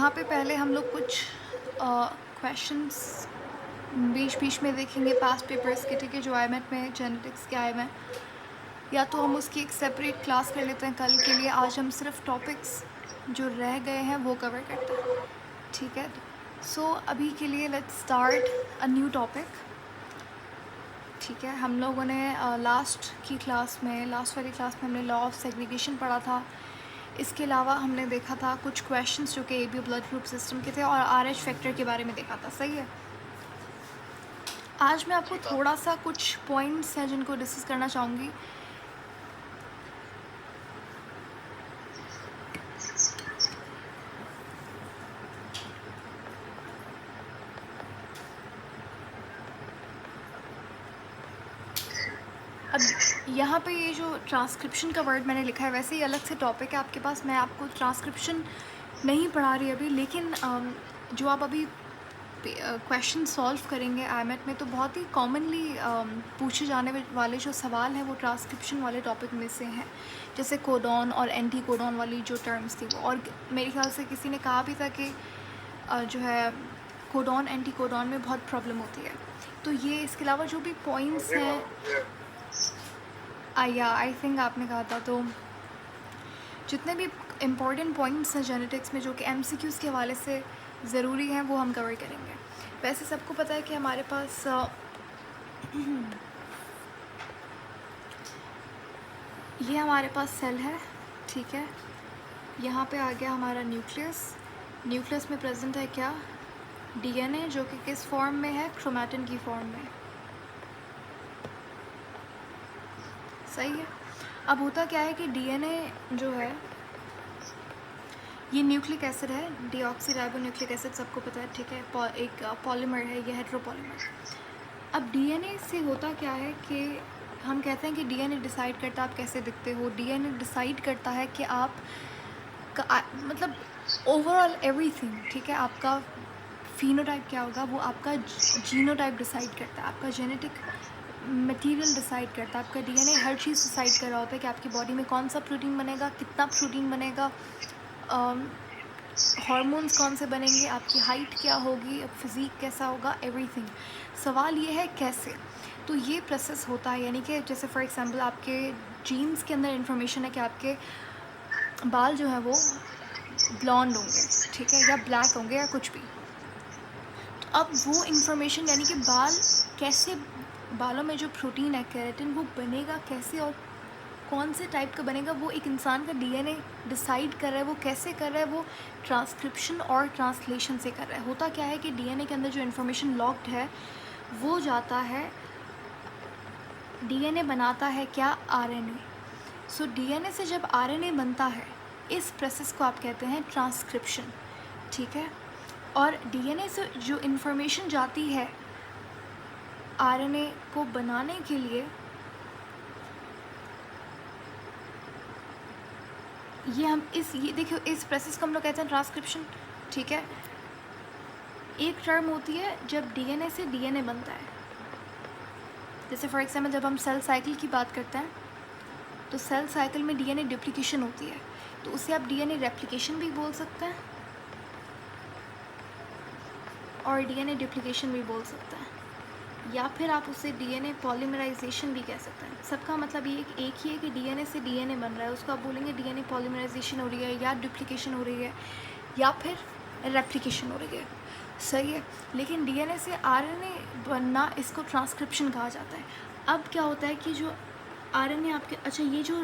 यहाँ पे पहले हम लोग कुछ क्वेश्चंस बीच बीच में देखेंगे पास्ट पेपर्स के, ठीक है, जो आईएमएट में जेनेटिक्स के आए हुए हैं। या तो हम उसकी एक सेपरेट क्लास कर लेते हैं कल के लिए। आज हम सिर्फ टॉपिक्स जो रह गए हैं वो कवर करते हैं, ठीक है। सो अभी के लिए let's start a new topic, ठीक है। हम लोगों ने लास्ट वाली क्लास में हमने लॉ ऑफ सेग्रीगेशन पढ़ा था। इसके अलावा हमने देखा था कुछ क्वेश्चंस जो कि एबी ब्लड ग्रुप सिस्टम के थे, और आरएच फैक्टर के बारे में देखा था, सही है। आज मैं आपको थोड़ा सा कुछ पॉइंट्स हैं जिनको डिस्कस करना चाहूँगी। अब यहाँ पे ये जो ट्रांसक्रिप्शन का वर्ड मैंने लिखा है, वैसे ही अलग से टॉपिक है आपके पास। मैं आपको ट्रांसक्रिप्शन नहीं पढ़ा रही अभी, लेकिन जो आप अभी क्वेश्चन सॉल्व करेंगे आईएमएट में, तो बहुत ही कॉमनली पूछे जाने वाले जो सवाल हैं वो ट्रांसक्रिप्शन वाले टॉपिक में से हैं। जैसे कोडॉन और एंटी कोडॉन वाली जो टर्म्स थी वो, और मेरे ख्याल से किसी ने कहा भी था कि जो है कोडॉन एंटी कोडॉन में बहुत प्रॉब्लम होती है। तो ये इसके अलावा जो भी पॉइंट्स हैं, आई थिंक आपने कहा था, तो जितने भी इम्पॉर्टेंट पॉइंट्स हैं जेनेटिक्स में जो कि एमसीक्यूज़ के हवाले से ज़रूरी हैं वो हम कवर करेंगे। वैसे सबको पता है कि हमारे पास ये हमारे पास सेल है, ठीक है। यहाँ पे आ गया हमारा न्यूक्लियस में प्रेजेंट है क्या, डीएनए, जो कि किस फॉर्म में है, क्रोमैटिन की फॉर्म में, सही है। अब होता क्या है कि डीएनए जो है ये न्यूक्लिक एसिड है, डीऑक्सीराइबोन्यूक्लिक एसिड, सबको पता है, ठीक है। एक पॉलीमर है, ये हेट्रोपॉलीमर। अब डीएनए से होता क्या है कि हम कहते हैं कि डीएनए डिसाइड करता है आप कैसे दिखते हो। डीएनए डिसाइड करता है कि आप मतलब ओवरऑल एवरीथिंग, ठीक है। आपका फिनोटाइप क्या होगा वो आपका जीनोटाइप डिसाइड करता है, आपका जेनेटिक मटेरियल डिसाइड करता है। आपका डीएनए हर चीज़ डिसाइड कर रहा होता है कि आपकी बॉडी में कौन सा प्रोटीन बनेगा, कितना प्रोटीन बनेगा, हार्मोन्स कौन से बनेंगे, आपकी हाइट क्या होगी, फिज़ीक कैसा होगा, एवरीथिंग। सवाल ये है कैसे। तो ये प्रोसेस होता है, यानी कि जैसे फॉर एग्जांपल आपके जीन्स के अंदर इन्फॉर्मेशन है कि आपके बाल जो हैं वो ब्लॉन्ड होंगे, ठीक है, या ब्लैक होंगे या कुछ भी। तो अब वो इन्फॉर्मेशन, यानी कि बाल कैसे, बालों में जो प्रोटीन है केराटिन, वो बनेगा कैसे और कौन से टाइप का बनेगा, वो एक इंसान का डीएनए डिसाइड कर रहा है। वो कैसे कर रहा है, वो ट्रांसक्रिप्शन और ट्रांसलेशन से कर रहा है। होता क्या है कि डीएनए के अंदर जो इन्फॉर्मेशन लॉक्ड है वो जाता है, डीएनए बनाता है क्या, आरएनए। सो डीएनए से जब आरएनए बनता है, इस प्रोसेस को आप कहते हैं ट्रांसक्रिप्शन, ठीक है। और डीएनए से जो इन्फॉर्मेशन जाती है आरएनए को बनाने के लिए, ये देखिए, इस प्रोसेस को हम लोग कहते हैं ट्रांसक्रिप्शन, ठीक है। एक टर्म होती है जब डीएनए से डीएनए बनता है। जैसे फॉर एग्जांपल जब हम सेल साइकिल की बात करते हैं, तो सेल साइकिल में डीएनए डुप्लीकेशन होती है, तो उसे आप डीएनए रेप्लिकेशन भी बोल सकते हैं और डीएनए डुप्लीकेशन भी बोल सकते हैं, या फिर आप उसे डीएनए पॉलीमराइजेशन भी कह सकते हैं। सबका मतलब ये एक ही है कि डीएनए से डीएनए बन रहा है, उसको आप बोलेंगे डीएनए पॉलीमराइजेशन हो रही है, या डुप्लीकेशन हो रही है, या फिर रेप्लिकेशन हो रही है, सही है। लेकिन डीएनए से आरएनए बनना, इसको ट्रांसक्रिप्शन कहा जाता है। अब क्या होता है कि जो आरएनए आपके, अच्छा, ये जो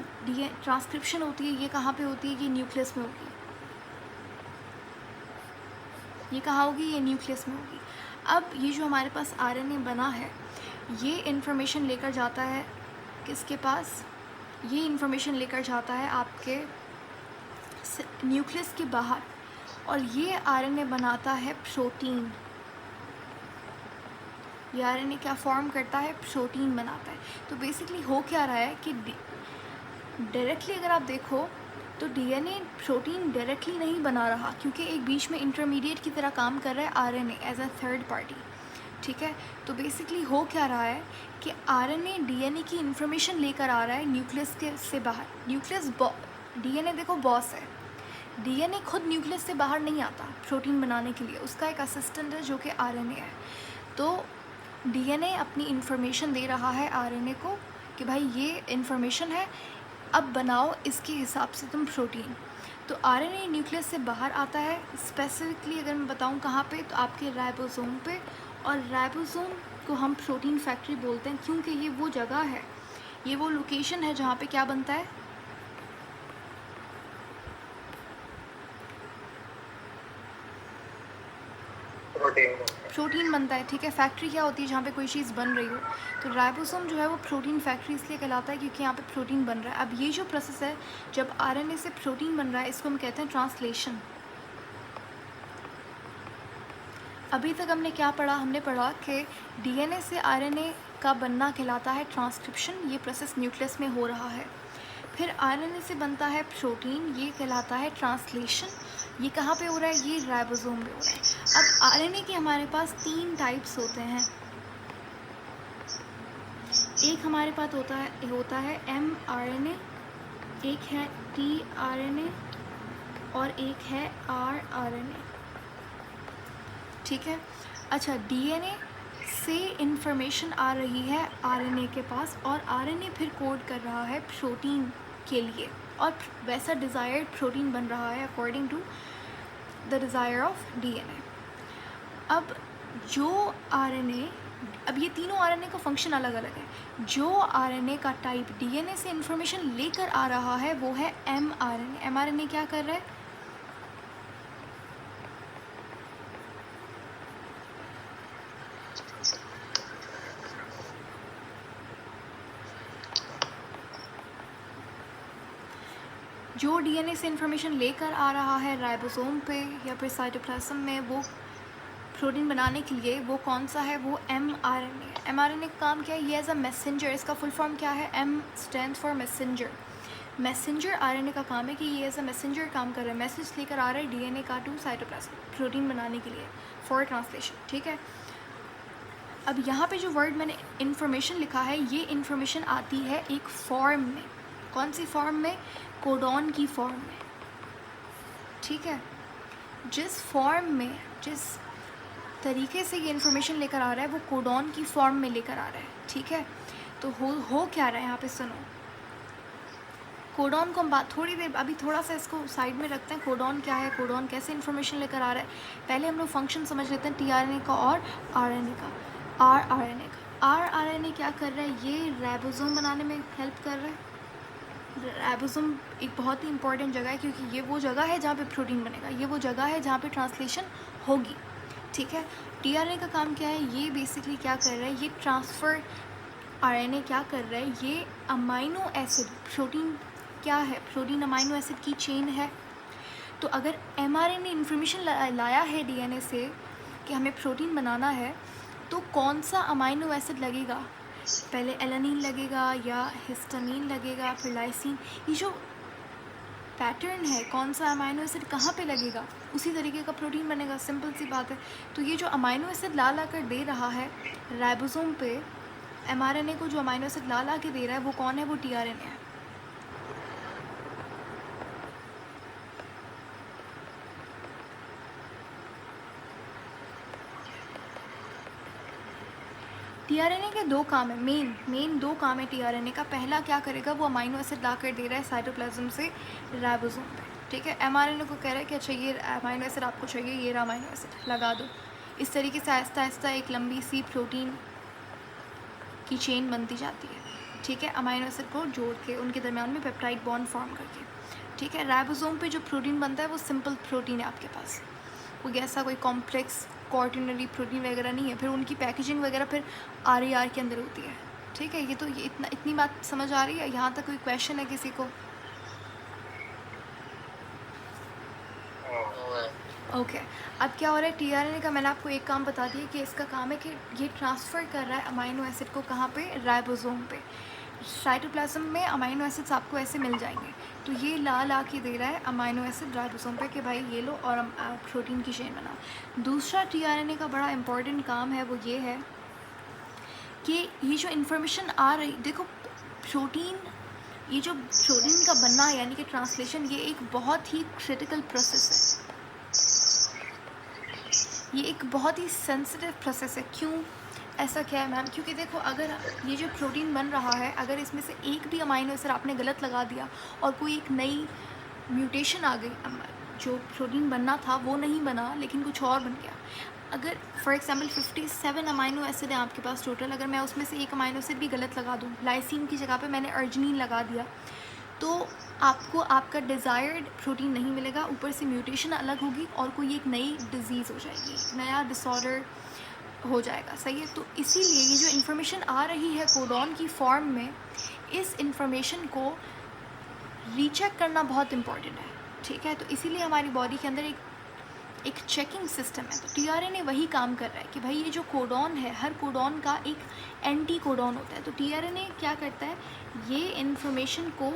ट्रांसक्रिप्शन होती है ये कहाँ पे होती है, ये न्यूक्लियस में होगी। ये कहाँ होगी, ये न्यूक्लियस में होगी। अब ये जो हमारे पास आरएनए बना है, ये इन्फॉर्मेशन लेकर जाता है किसके पास, ये इन्फॉर्मेशन लेकर जाता है आपके न्यूक्लियस के बाहर, और ये आरएनए बनाता है प्रोटीन। ये आरएनए क्या फॉर्म करता है, प्रोटीन बनाता है। तो बेसिकली हो क्या रहा है कि डायरेक्टली अगर आप देखो तो डीएनए प्रोटीन डायरेक्टली नहीं बना रहा, क्योंकि एक बीच में इंटरमीडिएट की तरह काम कर रहा है RNA as a third party, ठीक है। तो बेसिकली हो क्या रहा है कि आरएनए डीएनए की इन्फॉर्मेशन लेकर आ रहा है न्यूक्लियस के से बाहर। न्यूक्लियस डीएनए देखो बॉस है, डीएनए खुद न्यूक्लियस से बाहर नहीं आता प्रोटीन बनाने के लिए, उसका एक असिस्टेंट है जो कि आरएनए है। तो डीएनए अपनी इंफॉर्मेशन दे रहा है आरएनए को कि भाई ये इंफॉर्मेशन है, अब बनाओ इसके हिसाब से तुम प्रोटीन। तो आरएनए न्यूक्लियस से बाहर आता है, स्पेसिफिकली अगर मैं बताऊं कहाँ पे, तो आपके राइबोसोम पे। और राइबोसोम को हम प्रोटीन फैक्ट्री बोलते हैं क्योंकि ये वो जगह है, ये वो लोकेशन है जहाँ पे क्या बनता है, प्रोटीन बनता है। ठीक है, फैक्ट्री क्या होती है जहाँ पे कोई चीज़ बन रही हो। तो राइबोसोम जो है वो प्रोटीन फैक्ट्री इसलिए कहलाता है क्योंकि यहाँ पे प्रोटीन बन रहा है। अब ये जो प्रोसेस है जब आरएनए से प्रोटीन बन रहा है, इसको हम कहते हैं ट्रांसलेशन। अभी तक हमने क्या पढ़ा, हमने पढ़ा कि डीएनए से आरएनए का बनना कहलाता है ट्रांसक्रिप्शन, ये प्रोसेस न्यूक्लियस में हो रहा है। फिर आरएनए से बनता है प्रोटीन, ये कहलाता है ट्रांसलेशन। ये कहाँ पे हो रहा है, ये राइबोसोम पे हो रहा है। अब आरएनए के हमारे पास 3 टाइप्स होते हैं। एक हमारे पास होता है mRNA, एक है tRNA और एक है rRNA। ठीक है, अच्छा, डीएनए से इंफॉर्मेशन आ रही है आरएनए के पास और आरएनए फिर कोड कर रहा है प्रोटीन के लिए और वैसा डिज़ायर्ड प्रोटीन बन रहा है according to the desire of DNA. अब जो आरएनए, अब ये तीनों आरएनए का फंक्शन अलग अलग है। जो आरएनए का टाइप डीएनए से इंफॉर्मेशन लेकर आ रहा है वो है mRNA। mRNA क्या कर रहा है, जो डीएनए से इंफॉर्मेशन लेकर आ रहा है राइबोसोम पे या फिर साइटोप्लाज्म में वो प्रोटीन बनाने के लिए, वो कौन सा है, वो mRNA। mRNA का काम क्या है, ये एज अ मैसेंजर, इसका फुल फॉर्म क्या है, M stands for messenger. Messenger RNA का काम है कि ये एज अ मैसेंजर काम कर रहा है, मैसेज लेकर आ रहा है डीएनए का टू साइटोप्लाज्म प्रोटीन बनाने के लिए फॉर ट्रांसलेशन। ठीक है, अब यहाँ पे जो वर्ड मैंने इन्फॉर्मेशन लिखा है, ये इन्फॉर्मेशन आती है एक फॉर्म में। कौन सी फॉर्म में, कोडॉन की फॉर्म में। ठीक है, जिस फॉर्म में, जिस तरीके से ये इन्फॉर्मेशन लेकर आ रहा है वो कोडॉन की फॉर्म में लेकर आ रहा है। ठीक है, तो हो क्या रहा है यहाँ पे, सुनो। कोडॉन को हम बात थोड़ी देर, अभी थोड़ा सा इसको साइड में रखते हैं। कोडॉन क्या है, कोडॉन कैसे इन्फॉर्मेशन लेकर आ रहा है, पहले हम लोग फंक्शन समझ लेते हैं टीआरएनए का और आरएनए का। आरआरएनए का, आरआरएनए क्या कर रहा है, ये राइबोसोम बनाने में हेल्प कर रहा है। राइबोसोम एक बहुत ही इंपॉर्टेंट जगह है क्योंकि ये वो जगह है जहाँ पे प्रोटीन बनेगा, ये वो जगह है जहाँ पे ट्रांसलेशन होगी। ठीक है, टीआरएनए का काम क्या है, ये बेसिकली क्या कर रहा है, ये ट्रांसफ़र, आरएनए क्या कर रहा है, ये अमाइनो एसिड, प्रोटीन क्या है, प्रोटीन अमाइनो एसिड की चेन है। तो अगर mRNA इन्फॉर्मेशन लाया है डीएनए से कि हमें प्रोटीन बनाना है, तो कौन सा अमाइनो एसिड लगेगा, पहले एलानिन लगेगा या हिस्टामीन लगेगा, फिर लाइसिन। ये जो पैटर्न है, कौन सा अमाइनो एसिड कहाँ पे लगेगा, उसी तरीके का प्रोटीन बनेगा, सिंपल सी बात है। तो ये जो अमाइनो एसिड ला कर दे रहा है राइबोसोम पे, mRNA को जो अमाइनो एसिड ला के दे रहा है वो कौन है, वो टीआरएनए है। टीआरएनए के 2 काम है, मेन 2 काम है टीआरएनए का। पहला क्या करेगा, वो अमाइनो एसिड ला कर दे रहा है साइटोप्लाज्म से राइबोसोम पे। ठीक है, mRNA को कह रहा है कि अच्छा ये अमाइनो एसिड आपको चाहिए, ये रहा अमाइनो एसिड, लगा दो। इस तरीके से आहिस्ता आहिस्ता एक लंबी सी प्रोटीन की चेन बनती जाती है। ठीक है, अमाइनो एसिड को जोड़ के उनके दरमियान में पेप्टाइड बॉन्ड फॉर्म करके। ठीक है, राइबोसोम पे जो प्रोटीन बनता है वो सिंपल प्रोटीन है आपके पास, कोई ऐसा कोई कॉम्प्लेक्स क्वार्टिनरी प्रोटीन वगैरह नहीं है। फिर उनकी पैकेजिंग वगैरह फिर आर के अंदर होती है। ठीक है, ये इतनी बात समझ आ रही है, यहाँ तक कोई क्वेश्चन है किसी को? ओके, अब क्या हो रहा है, टीआरएनए का मैंने आपको एक काम बता दिया कि इसका काम है कि ये ट्रांसफ़र कर रहा है अमाइनो एसिड को, कहाँ पे, राइबोसोम पे। साइटोप्लाज्म में अमाइनो एसिड्स आपको ऐसे मिल जाएंगे, तो ये ला के दे रहा है अमाइनो एसिड राइबोसोम पे कि भाई ये लो और प्रोटीन की चेन बनाओ। दूसरा टीआरएनए का बड़ा इंपॉर्टेंट काम है, वो ये है कि ये जो इन्फॉर्मेशन आ रही, देखो प्रोटीन ये जो प्रोटीन का बनना यानी कि ट्रांसलेशन, ये एक बहुत ही क्रिटिकल प्रोसेस है, ये एक बहुत ही सेंसिटिव प्रोसेस है। क्यों ऐसा क्या है मैम? क्योंकि देखो, अगर ये जो प्रोटीन बन रहा है, अगर इसमें से एक भी अमाइनो एसिड आपने गलत लगा दिया और कोई एक नई म्यूटेशन आ गई, जो प्रोटीन बनना था वो नहीं बना लेकिन कुछ और बन गया। अगर फॉर एग्जांपल 57 अमाइनो एसिड है आपके पास टोटल, अगर मैं उसमें से एक अमाइनो एसिड भी गलत लगा दूँ, लाइसिन की जगह पे मैंने अर्जिनिन लगा दिया, तो आपको आपका डिज़ायर्ड प्रोटीन नहीं मिलेगा, ऊपर से म्यूटेशन अलग होगी और कोई एक नई डिज़ीज़ हो जाएगी, नया डिसऑर्डर हो जाएगा। सही है? तो इसीलिए ये जो इन्फॉर्मेशन आ रही है कोडॉन की फॉर्म में, इस इन्फॉर्मेशन को रीचेक करना बहुत इम्पॉर्टेंट है। ठीक है? तो इसीलिए हमारी बॉडी के अंदर एक चेकिंग सिस्टम है। तो टीआरएनए वही काम कर रहा है कि भाई ये जो कोडॉन है, हर कोडॉन का एक एंटी कोडॉन होता है। तो टीआरएनए क्या करता है, ये इन्फॉर्मेशन को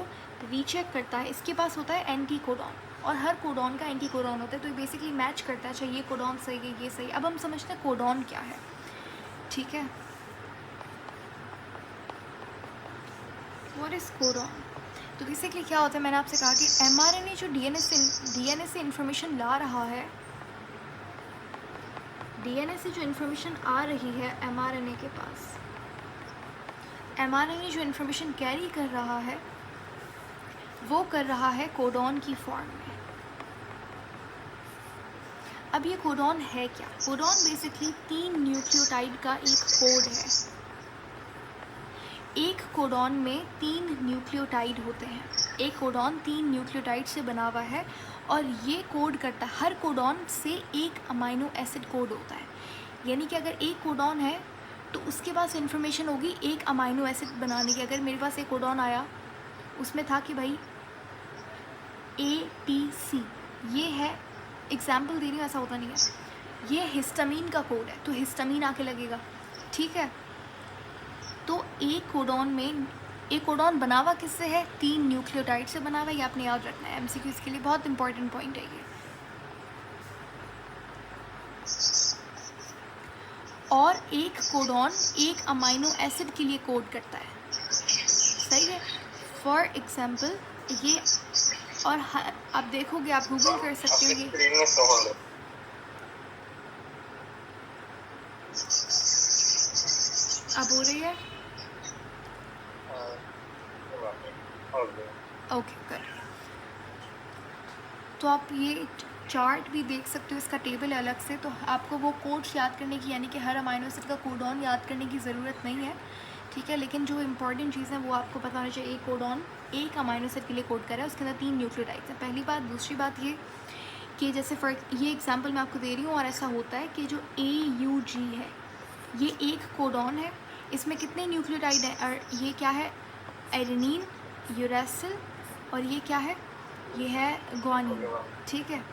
रीचेक करता है। इसके पास होता है एंटी कोडॉन और हर कोडॉन का एंटी कोडॉन होता है, तो ये बेसिकली मैच करता है, अच्छा ये कोडॉन सही है, ये सही है। अब हम समझते हैं कोडॉन क्या है। ठीक है, व्हाट इज़ कोडॉन? तो बेसिकली क्या होता है, मैंने आपसे कहा कि एमआरएनए जो डीएनए से इन्फॉर्मेशन ला रहा है, डीएनए से जो इन्फॉर्मेशन आ रही है एमआरएनए के पास, एमआरएनए जो इन्फॉर्मेशन कैरी कर रहा है वो कर रहा है कोडॉन की फॉर्म में। अब ये कोडॉन है क्या? कोडॉन बेसिकली 3 न्यूक्लियोटाइड का एक कोड है। एक कोडॉन में 3 न्यूक्लियोटाइड होते हैं। एक कोडॉन 3 न्यूक्लियोटाइड से बना हुआ है और ये कोड करता है, हर कोडॉन से एक अमाइनो एसिड कोड होता है। यानी कि अगर एक कोडॉन है तो उसके पास इन्फॉर्मेशन होगी एक अमाइनो एसिड बनाने की। अगर मेरे पास एक कोडॉन आया, उसमें था कि भाई ATC, ये है, एग्जाम्पल दे रही हूँ, ऐसा होता नहीं है, ये हिस्टामीन का कोड है, तो हिस्टामीन आके लगेगा। ठीक है, तो एक कोडॉन बना हुआ किससे है? 3 न्यूक्लियोटाइड से बना हुआ। ये आपने याद रखना है, MCQ के लिए बहुत इंपॉर्टेंट पॉइंट है ये। और एक कोडॉन एक अमाइनो एसिड के लिए कोड करता है। सही है? फॉर एग्जाम्पल ये, और आप देखोगे, आप गूगल कर सकते हो, ये अब हो रही है। ओके, कर। तो आप ये चार्ट भी देख सकते हो, इसका टेबल है अलग से, तो आपको वो कोड्स याद करने की, यानी कि हर अमाइनो एसिड का कोडॉन याद करने की ज़रूरत नहीं है। ठीक है, लेकिन जो इंपॉर्टेंट चीज़ है वो आपको पता होना चाहिए। एक कोडॉन एक अमाइनो एसिड के लिए कोड कर रहा है, उसके अंदर 3 न्यूक्लियोटाइड्स हैं। पहली बात। दूसरी बात ये कि जैसे ये एग्जाम्पल मैं आपको दे रही हूँ, और ऐसा होता है कि जो AUG है, ये एक कोडॉन है, इसमें कितने न्यूक्लियोटाइड हैं? और ये क्या है? एडेनिन, यूरेसिल, और ये क्या है? ये है ग्वानिन। ठीक है,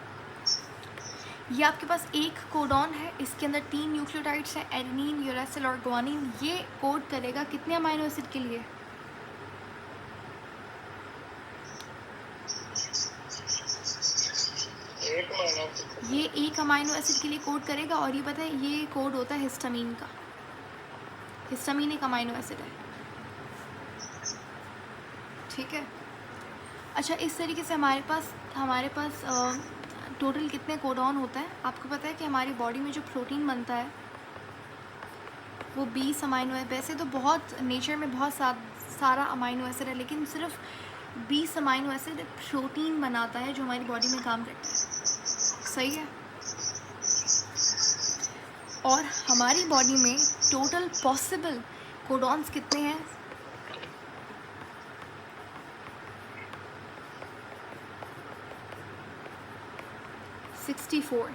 ये आपके पास एक कोडॉन है, इसके अंदर 3 न्यूक्लियोटाइड्स हैं, एडेनिन, यूरेसिल और ग्वानिन। ये कोड करेगा कितने अमाइनो एसिड के लिए? ये एक अमाइनो एसिड के लिए कोड करेगा। और ये पता है, ये कोड होता है हिस्टामीन का। हिस्टामीन एक अमाइनो एसिड है। ठीक है, अच्छा, इस तरीके से हमारे पास टोटल कितने कोडॉन होता है? आपको पता है कि हमारी बॉडी में जो प्रोटीन बनता है वो 20 अमाइनो है। वैसे तो बहुत नेचर में बहुत सारा अमाइनो एसिड है, लेकिन सिर्फ 20 अमाइनो एसिड प्रोटीन बनाता है जो हमारी बॉडी में काम करता है। सही है? और हमारी बॉडी में टोटल पॉसिबल कोडॉन्स कितने हैं? 64।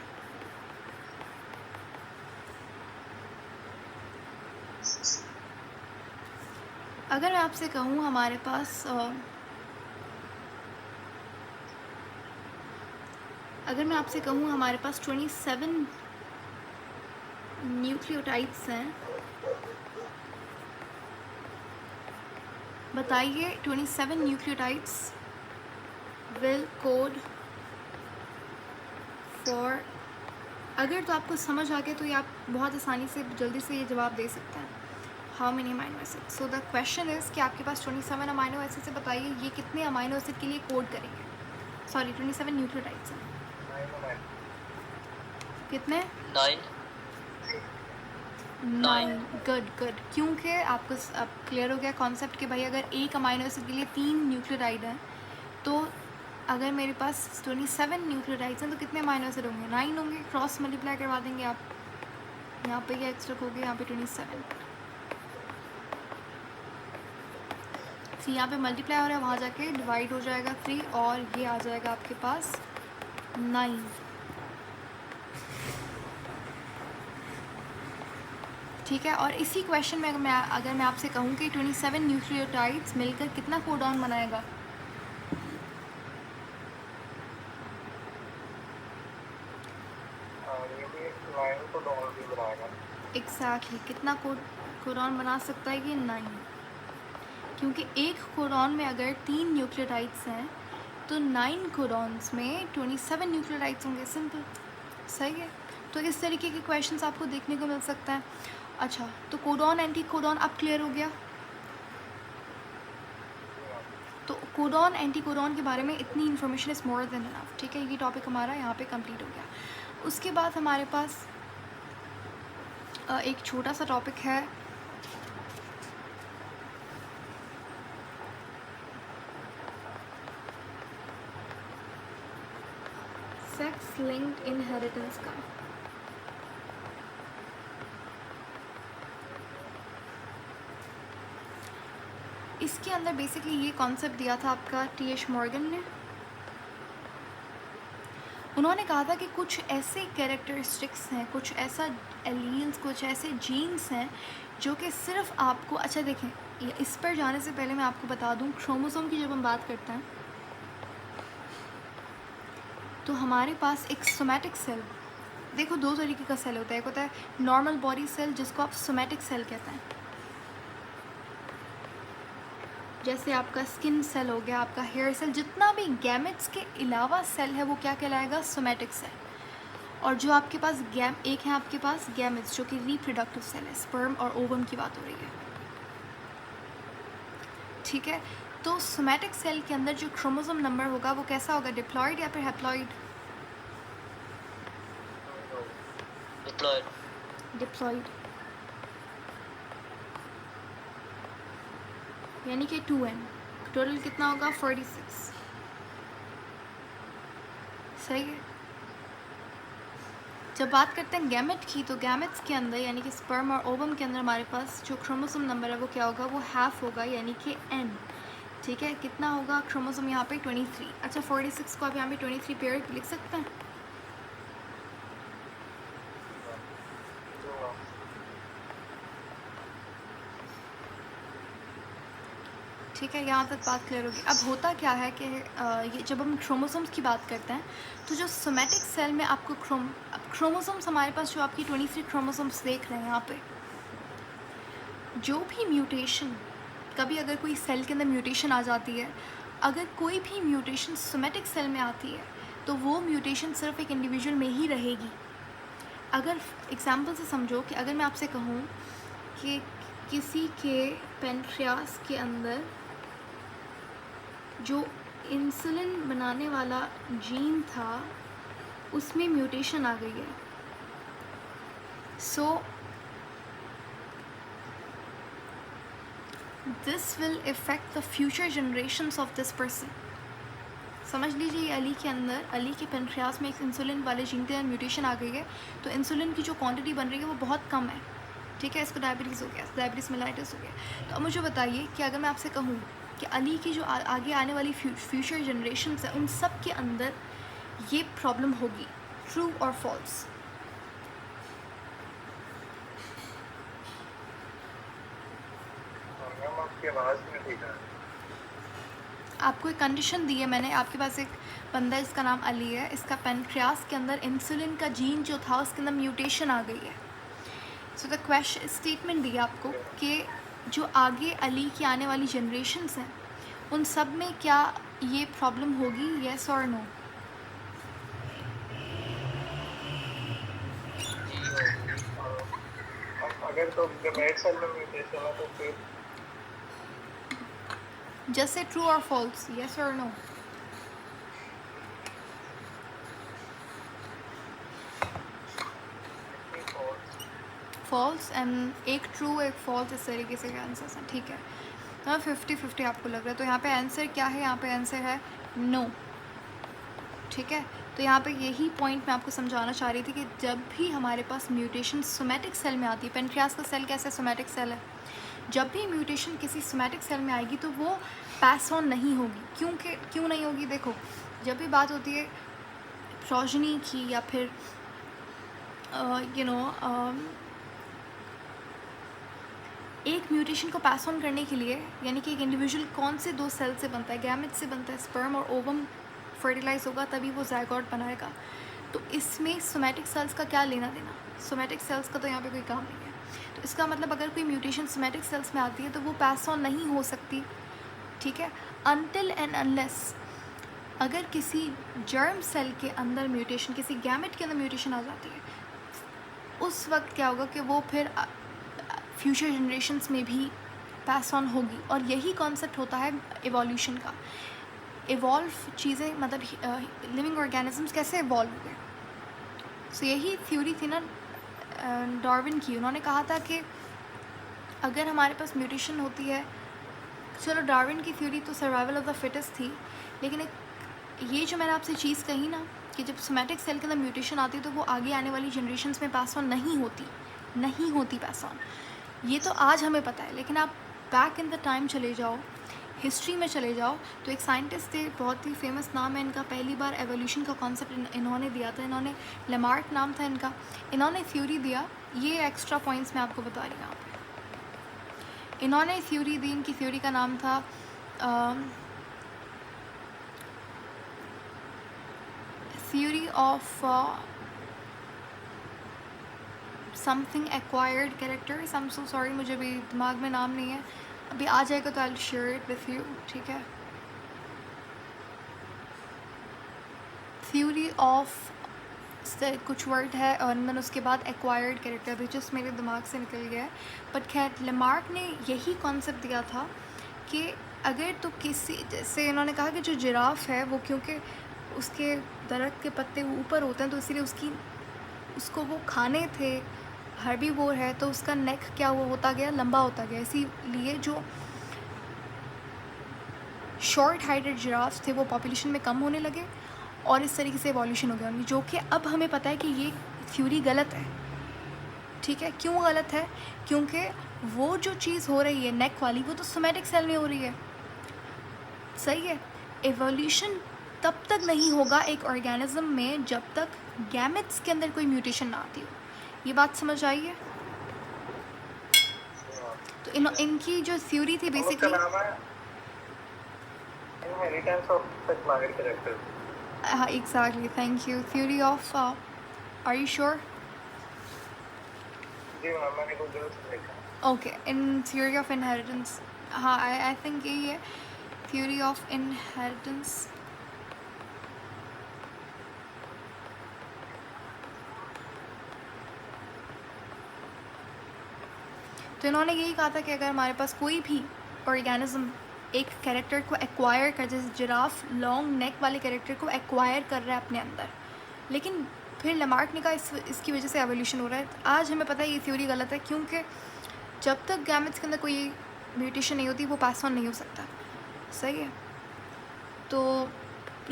अगर मैं आपसे कहूँ हमारे पास अगर मैं आपसे कहूँ हमारे पास 27 न्यूक्लियोटाइड्स हैं, बताइए 27 न्यूक्लियोटाइड्स विल कोड फॉर, अगर तो आपको समझ आ गया तो ये आप बहुत आसानी से जल्दी से ये जवाब दे सकते हैं। How many amino acid. So the question is कि आपके पास 27 अमाइनो एसिड से बताइए ये कितने अमाइनो एसिड के लिए कोड करेंगे। सॉरी 27 न्यूक्लियोटाइड्स हैं। कितने? 9। 9। गुड गुड, क्योंकि आपको अब क्लियर हो गया कॉन्सेप्ट कि भाई अगर एक अमाइनो एसिड के लिए 3 न्यूक्लियोटाइड हैं तो अगर मेरे पास 27 न्यूक्लियोटाइड्स हैं तो कितने अमाइनो एसिड होंगे? 9 होंगे। क्रॉस मल्टीप्लाई करवा देंगे आप, यहाँ पे क्या एक्स्ट्रा हो गया, यहाँ पे 27। यहाँ पे मल्टीप्लाई हो रहा है, वहाँ जाके डिवाइड हो जाएगा 3 और ये आ जाएगा आपके पास 9। ठीक है, और इसी क्वेश्चन में अगर मैं आपसे कहूँ कि 27 न्यूक्लियोटाइड्स मिलकर कितना कोडॉन बनाएगा? एग्जैक्टली कितना कोडॉन बना सकता है कि 9, क्योंकि एक कोडॉन में अगर 3 न्यूक्लियोटाइड्स हैं तो 9 कोडॉन्स में 27 न्यूक्लियोटाइड्स होंगे। सिंपल, सही है। तो इस तरीके के क्वेश्चंस आपको देखने को मिल सकता है। अच्छा, तो कोडॉन एंटी कोडॉन अब क्लियर हो गया। तो कोडॉन एंटी कोडॉन के बारे में इतनी information is more than enough. ठीक है, ये टॉपिक हमारा यहाँ पे कंप्लीट हो गया। उसके बाद हमारे पास एक छोटा सा टॉपिक है सेक्स लिंक्ड इनहेरिटेंस का। इसके अंदर बेसिकली ये कॉन्सेप्ट दिया था आपका टी.एच. मॉर्गन ने। उन्होंने कहा था कि कुछ ऐसे कैरेक्टरिस्टिक्स हैं, कुछ ऐसा एलील्स, कुछ ऐसे जीन्स हैं जो कि सिर्फ आपको, अच्छा देखें, इस पर जाने से पहले मैं आपको बता दूं, क्रोमोसोम की जब हम बात करते हैं तो हमारे पास एक सोमैटिक सेल, देखो 2 तरीके का सेल होता है। एक होता है नॉर्मल बॉडी सेल जिसको आप सोमैटिक सेल कहते हैं, जैसे आपका स्किन सेल हो गया, आपका हेयर सेल, जितना भी गैमेट्स के अलावा सेल है वो क्या कहलाएगा? Somatic cell. और जो आपके पास एक है आपके पास गैमेट्स जो कि रिप्रोडक्टिव सेल है, स्पर्म और ओवम की बात हो रही है। ठीक है, तो सोमैटिक सेल के अंदर जो क्रोमोसोम नंबर होगा वो कैसा होगा? डिप्लॉइड या फिर हैप्लॉइड? डिप्लॉइड, यानी कि 2n। टोटल कितना होगा? 46। सही है। जब बात करते हैं गैमेट की, तो गैमेट्स के अंदर यानी कि स्पर्म और ओवम के अंदर हमारे पास जो क्रोमोसोम नंबर है वो क्या होगा? वो हाफ होगा, यानी कि n। ठीक है, कितना होगा क्रोमोसोम यहाँ पे? 23। अच्छा, 46 को आप यहाँ पे 23 पेयर लिख सकते हैं। ठीक है, यहाँ तक बात क्लियर होगी। अब होता क्या है कि ये जब हम क्रोमोसोम्स की बात करते हैं तो जो सोमैटिक सेल में आपको क्रोमोसोम्स, हमारे पास जो आपकी 23 क्रोमोसोम्स देख रहे हैं यहाँ पे, जो भी म्यूटेशन, कभी अगर कोई सेल के अंदर म्यूटेशन आ जाती है, अगर कोई भी म्यूटेशन सोमैटिक सेल में आती है तो वो म्यूटेशन सिर्फ एक इंडिविजुअल में ही रहेगी। अगर एग्जाम्पल से समझो कि अगर मैं आपसे कहूँ कि किसी के पेनक्रियास के अंदर जो इंसुलिन बनाने वाला जीन था उसमें म्यूटेशन आ गई है, so this will effect the future generations of this person. समझ लीजिए अली के अंदर, अली के पेनक्रियास में एक इंसुलिन वाले जीन के अंदर म्यूटेशन आ गई है, तो इंसुलिन की जो क्वांटिटी बन रही है वो बहुत कम है। ठीक है, इसको डायबिटीज़ हो गया, डायबिटीज़ मेलाइटिस हो गया। तो अब मुझे बताइए कि अगर मैं आपसे कहूँ कि अली की जो आगे आने वाली फ्यूचर जनरेशन्स है उन सब के अंदर ये प्रॉब्लम होगी, ट्रू और फॉल्स? आपको एक कंडीशन दी है मैंने, आपके पास एक बंदा है इसका नाम अली है, इसका पेनक्रियास के अंदर इंसुलिन का जीन जो था उसके अंदर म्यूटेशन आ गई है। सो द क्वेश्चन स्टेटमेंट दी आपको कि जो आगे अली की आने वाली जनरेशन्स हैं उन सब में क्या ये प्रॉब्लम होगी, येस और नो? अगर तो गैमेट सेल में म्यूटेशन है तो फिर जस्ट से ट्रू और फॉल्स, यस और नो। फॉल्स एंड एक ट्रू एक फॉल्स, इस तरीके से आंसर्स हैं, ठीक है। तो 50-50 आपको लग रहा है, तो यहाँ पे आंसर क्या है, यहाँ पे आंसर है नो, ठीक है। तो यहाँ पे यही पॉइंट मैं आपको समझाना चाह रही थी कि जब भी हमारे पास म्यूटेशन सोमैटिक सेल में आती है, पेनक्रियास का सेल कैसे सोमैटिक सेल है, जब भी म्यूटेशन किसी सोमैटिक सेल में आएगी तो वो पास ऑन नहीं होगी। क्यों नहीं होगी, देखो जब भी बात होती है प्रोजनी की या फिर एक म्यूटेशन को पास ऑन करने के लिए, यानी कि एक इंडिविजुअल कौन से दो सेल से बनता है, गैमेट से बनता है, स्पर्म और ओवम फर्टिलाइज होगा तभी वो ज़ायगोट बनाएगा। तो इसमें सोमैटिक सेल्स का क्या लेना देना, सोमैटिक सेल्स का तो यहाँ पे कोई काम नहीं है। तो इसका मतलब अगर कोई म्यूटेशन सोमैटिक सेल्स में आती है तो वो पास ऑन नहीं हो सकती, ठीक है, अनटिल एंड अनलेस अगर किसी जर्म सेल के अंदर म्यूटेशन, किसी गैमेट के अंदर म्यूटेशन आ जाती है, उस वक्त क्या होगा कि वो फिर फ्यूचर जनरेशन्स में भी पास ऑन होगी। और यही कॉन्सेप्ट होता है एवोल्यूशन का। इवॉल्व चीज़ें मतलब लिविंग ऑर्गेनिजम्स कैसे इवॉल्व हुए, सो यही थ्योरी थी ना डार्विन की। उन्होंने कहा था कि अगर हमारे पास म्यूटेशन होती है, चलो डार्विन की थ्योरी तो सर्वाइवल ऑफ द फिटेस्ट थी, लेकिन एक ये जो मैंने आपसे चीज़ कही ना कि जब सोमैटिक सेल के अंदर म्यूटेशन आती है तो वो आगे आने वाली जनरेशन्स में पास ऑन नहीं होती पास ऑन, ये तो आज हमें पता है। लेकिन आप बैक इन द टाइम चले जाओ, हिस्ट्री में चले जाओ, तो एक साइंटिस्ट थे, बहुत ही फेमस नाम है इनका, पहली बार एवोल्यूशन का कॉन्सेप्ट इन्होंने दिया था, इन्होंने लेमार्क नाम था इनका, इन्होंने थ्योरी दिया। ये एक्स्ट्रा पॉइंट्स मैं आपको बता रही हूँ यहाँ पे। इन्होंने थ्योरी दी, इनकी थ्योरी का नाम था theory of something acquired characters, I am so sorry, मुझे भी दिमाग में नाम नहीं है, अभी आ जाएगा तो I will share it with you, ठीक है। थ्योरी ऑफ कुछ वर्ड है और मैंने उसके बाद एक्वायर्ड कैरेक्टर भी जस्ट मेरे दिमाग से निकल गया है, बट खैर लेमार्क ने यही कॉन्सेप्ट दिया था कि अगर तो किसी, जैसे इन्होंने कहा कि जो जिराफ है वो क्योंकि उसके दरख्त के पत्ते ऊपर होते हैं तो इसीलिए उसको वो खाने थे, हर्बीवोर है, तो उसका नेक क्या वो होता गया, लंबा होता गया, इसीलिए जो शॉर्ट हाइटेड जिराफ्स थे वो पॉपुलेशन में कम होने लगे और इस तरीके से एवोल्यूशन हो गया उनकी, जो कि अब हमें पता है कि ये थ्योरी गलत है, ठीक है। क्यों गलत है, क्योंकि वो जो चीज़ हो रही है नेक वाली, वो तो सोमैटिक सेल में हो रही है, सही है। एवोल्यूशन तब तक नहीं होगा एक ऑर्गेनिज्म में जब तक गैमेट्स के अंदर कोई म्यूटेशन ना आती हो, ये बात समझ आई है। तो इनकी जो थ्योरी थी basically, inheritance of acquired character, हाँ exactly, thank you, theory of, are you sure? जी मैम, मैंने गूगल से देखा। Okay, in theory of inheritance, हाँ आई थिंक यही है, थ्योरी ऑफ इनहेरिटेंस। तो इन्होंने यही कहा था कि अगर हमारे पास कोई भी ऑर्गेनिज्म एक कैरेक्टर को एक्वायर कर, जैसे जिराफ लॉन्ग नेक वाले कैरेक्टर को एक्वायर कर रहा है अपने अंदर, लेकिन फिर लेमार्क ने कहा इसकी वजह से एवोल्यूशन हो रहा है। आज हमें पता है ये थ्योरी गलत है, क्योंकि जब तक गैमेट्स के अंदर कोई म्यूटेशन नहीं होती वो पास ऑन नहीं हो सकता, सही है। तो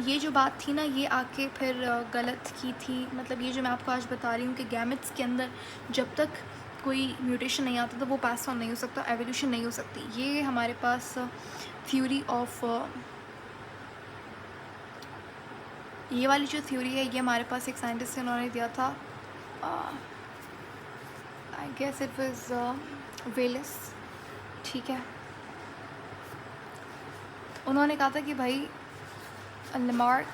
ये जो बात थी ना, ये आके फिर गलत की थी, मतलब ये जो मैं आपको आज बता रही हूँ कि गैमेट्स के अंदर जब तक कोई म्यूटेशन नहीं आता तो वो पास ऑन नहीं हो सकता, एवोल्यूशन नहीं हो सकती। ये हमारे पास थ्योरी ऑफ, ये वाली जो थ्योरी है ये हमारे पास एक साइंटिस्ट ने उन्होंने दिया था, आई गेस इट वाज वेलिस, ठीक है। उन्होंने कहा था कि भाई लेमार्क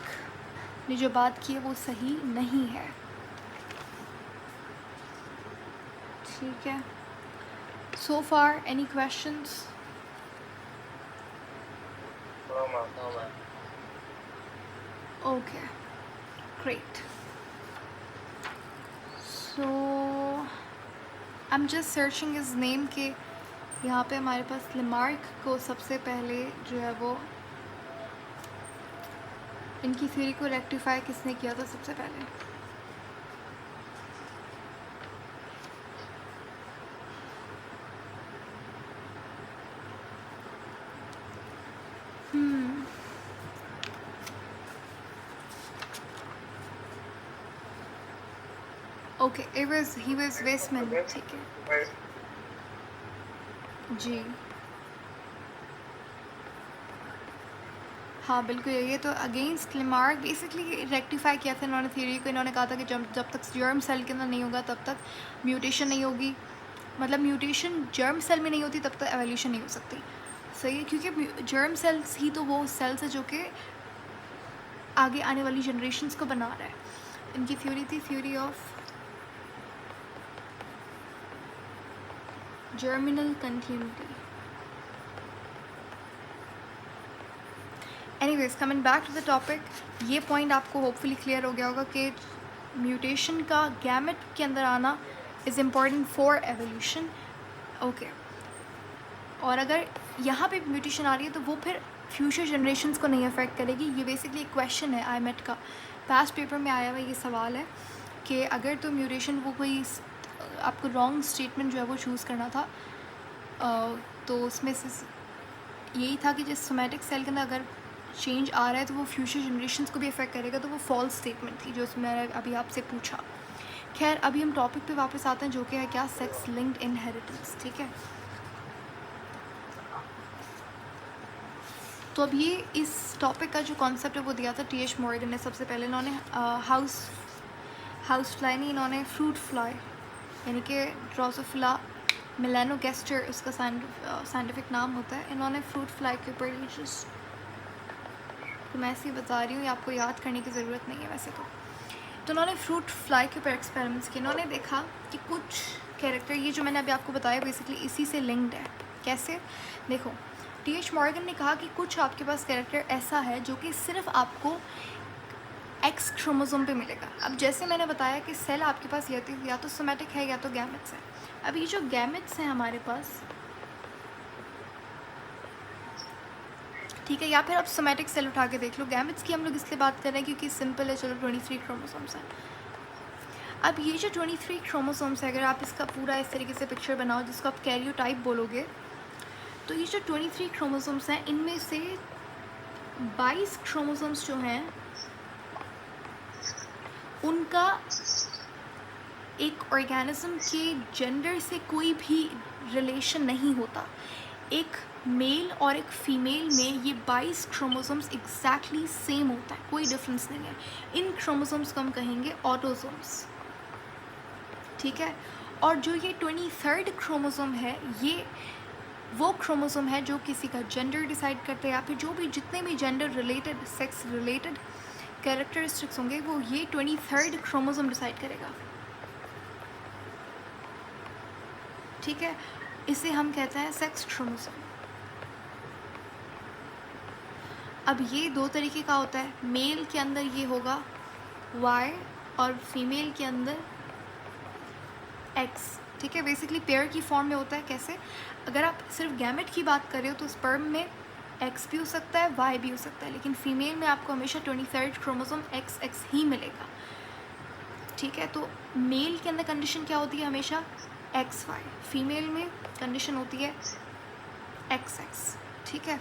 ने जो बात की है वो सही नहीं है, ठीक है। So far any questions? Okay, great. So I am just searching his name के यहाँ पे हमारे पास लेमार्क को सबसे पहले जो है वो इनकी थ्योरी को रेक्टिफाई किसने किया था सबसे पहले? ओके, ही वाज वेस्टमैन, ठीक है जी। हाँ बिल्कुल, ये तो अगेंस्ट लेमार्क बेसिकली रेक्टिफाई किया था इन्होंने थ्योरी को। इन्होंने कहा था कि जब तक जर्म सेल के अंदर नहीं होगा तब तक म्यूटेशन नहीं होगी, मतलब म्यूटेशन जर्म सेल में नहीं होती तब तक एवोल्यूशन नहीं हो सकती। सही है, क्योंकि जर्म सेल्स ही तो वो सेल्स है जो कि आगे आने वाली जनरेशन्स को बना रहा है। इनकी थ्योरी थी theory of germinal continuity. Anyways, coming back to the topic, ये पॉइंट आपको होपफुली क्लियर हो गया होगा कि म्यूटेशन का गैमेट के अंदर आना is important for evolution. Okay, और अगर यहाँ पे म्यूटेशन आ रही है तो वो फिर फ्यूचर जनरेशन्स को नहीं अफेक्ट करेगी। ये बेसिकली एक क्वेश्चन है, आईमेट का पास्ट पेपर में आया हुआ ये सवाल है कि अगर तो म्यूटेशन वो कोई आपको रॉन्ग स्टेटमेंट जो है वो चूज़ करना था, तो उसमें से यही था कि जिस सोमैटिक सेल के अंदर अगर चेंज आ रहा है तो वो फ्यूचर जनरेशन्स को भी अफेक्ट करेगा, तो वो फॉल्स स्टेटमेंट थी जो मैंने अभी आपसे पूछा। खैर, अभी हम टॉपिक पे वापस आते हैं जो कि है क्या, सेक्स लिंक्ड इनहेरिटेंस। ठीक है, तो अब ये इस टॉपिक का जो कॉन्सेप्ट है वो दिया था टी.एच. मॉर्गन ने सबसे पहले। इन्होंने हाउस फ्लाई नहीं, इन्होंने फ्रूट फ्लाई यानी कि ड्रोसोफिला मेलानोगैस्टर उसका साइंटिफिक नाम होता है। इन्होंने फ्रूट फ्लाई के ऊपर जस्ट तो मैं ऐसे ही बता रही हूँ, ये आपको याद करने की ज़रूरत नहीं है वैसे तो उन्होंने फ्रूट फ्लाई के ऊपर एक्सपेरिमेंट्स किए। इन्होंने देखा कि कुछ कैरेक्टर, ये जो मैंने अभी आपको बताया बेसिकली इसी से लिंक्ड है। कैसे? देखो, टी.एच. मॉर्गन ने कहा कि कुछ आपके पास कैरेक्टर ऐसा है जो कि सिर्फ आपको एक्स क्रोमोसोम पे मिलेगा। अब जैसे मैंने बताया कि सेल आपके पास या तो सोमैटिक है या तो गैमेट्स है। अब ये जो गैमेट्स हैं हमारे पास, ठीक है, या फिर आप सोमैटिक सेल उठा के देख लो। गैमेट्स की हम लोग इसलिए बात कर रहे हैं क्योंकि सिंपल है, चलो 23 क्रोमोसोम्स हैं। अब ये जो 23 क्रोमोसोम्स है, अगर आप इसका पूरा इस तरीके से पिक्चर बनाओ जिसको आप कैरियोटाइप बोलोगे, तो ये जो 23 क्रोमोसोम्स हैं इनमें से 22 क्रोमोसोम्स जो हैं उनका एक ऑर्गेनिज्म के जेंडर से कोई भी रिलेशन नहीं होता। एक मेल और एक फीमेल में ये 22 क्रोमोसोम्स एग्जैक्टली सेम होता है, कोई डिफरेंस नहीं है। इन क्रोमोसोम्स को हम कहेंगे ऑटोसोम्स। ठीक है, और जो ये 23rd क्रोमोसोम है, ये वो क्रोमोसोम है जो किसी का जेंडर डिसाइड करते हैं, या फिर जो भी जितने भी gender related, sex related characteristics होंगे वो ये 23rd क्रोमोसोम डिसाइड करेगा। ठीक है, इसे हम कहते हैं सेक्स क्रोमोसोम। अब ये दो तरीके का होता है, मेल के अंदर ये होगा Y और फीमेल के अंदर X। ठीक है, बेसिकली पेयर की फॉर्म में होता है। कैसे? अगर आप सिर्फ गैमेट की बात कर रहे हो तो स्पर्म में X भी हो सकता है, Y भी हो सकता है, लेकिन फीमेल में आपको हमेशा 23rd क्रोमोसोम XX ही मिलेगा। ठीक है, तो मेल के अंदर कंडीशन क्या होती है? हमेशा XY। फीमेल में कंडीशन होती है XX। ठीक है,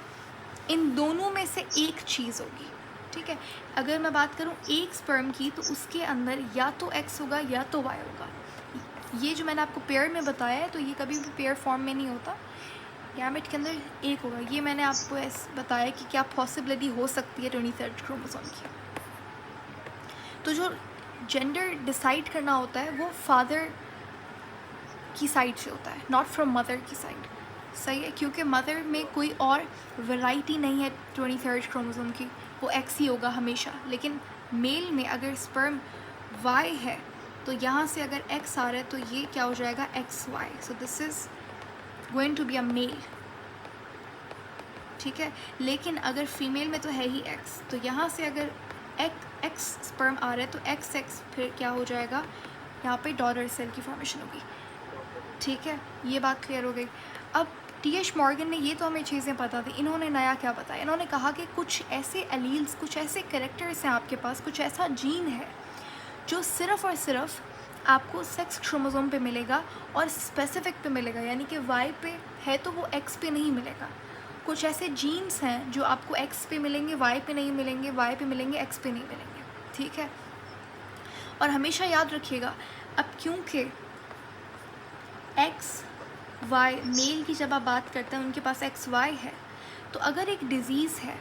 इन दोनों में से एक चीज़ होगी। ठीक है, अगर मैं बात करूं एक स्पर्म की तो उसके अंदर या तो X होगा या तो Y होगा। ये जो मैंने आपको पेयर में बताया है तो ये कभी भी पेयर फॉर्म में नहीं होता, गैमेट के अंदर एक होगा। ये मैंने आपको बताया कि क्या पॉसिबिलिटी हो सकती है 23rd क्रोमोसोम की। तो जो जेंडर डिसाइड करना होता है वो फादर की साइड से होता है, नॉट फ्रॉम मदर की साइड। सही है, क्योंकि मदर में कोई और वैरायटी नहीं है 23rd क्रोमोसोम की, वो X ही होगा हमेशा। लेकिन मेल में अगर स्पर्म Y है तो यहाँ से अगर X आ रहा है तो ये क्या हो जाएगा? XY। So this is going to be a male. ठीक है, लेकिन अगर फीमेल में तो है ही X, तो यहाँ से अगर X स्पर्म आ रहा है तो XX फिर क्या हो जाएगा? यहाँ पे डॉटर सेल की फॉर्मेशन होगी। ठीक है, ये बात क्लियर हो गई। अब टी.एच. मॉर्गन ने ये तो हमें चीज़ें पता थी, इन्होंने नया क्या बताया, इन्होंने कहा कि कुछ ऐसे एलील्स, कुछ ऐसे कैरेक्टर्स हैं आपके पास, कुछ ऐसा जीन है जो सिर्फ़ और सिर्फ आपको सेक्स क्रोमोसोम पे मिलेगा और स्पेसिफिक पे मिलेगा, यानी कि वाई पे है तो वो एक्स पे नहीं मिलेगा। कुछ ऐसे जीन्स हैं जो आपको एक्स पे मिलेंगे, वाई पे नहीं मिलेंगे, वाई पे मिलेंगे, एक्स पे नहीं मिलेंगे, ठीक है। और हमेशा याद रखिएगा, अब क्योंकि एक्स वाई मेल की जब आप बात करते हैं उनके पास एक्स वाई है, तो अगर एक डिज़ीज़ है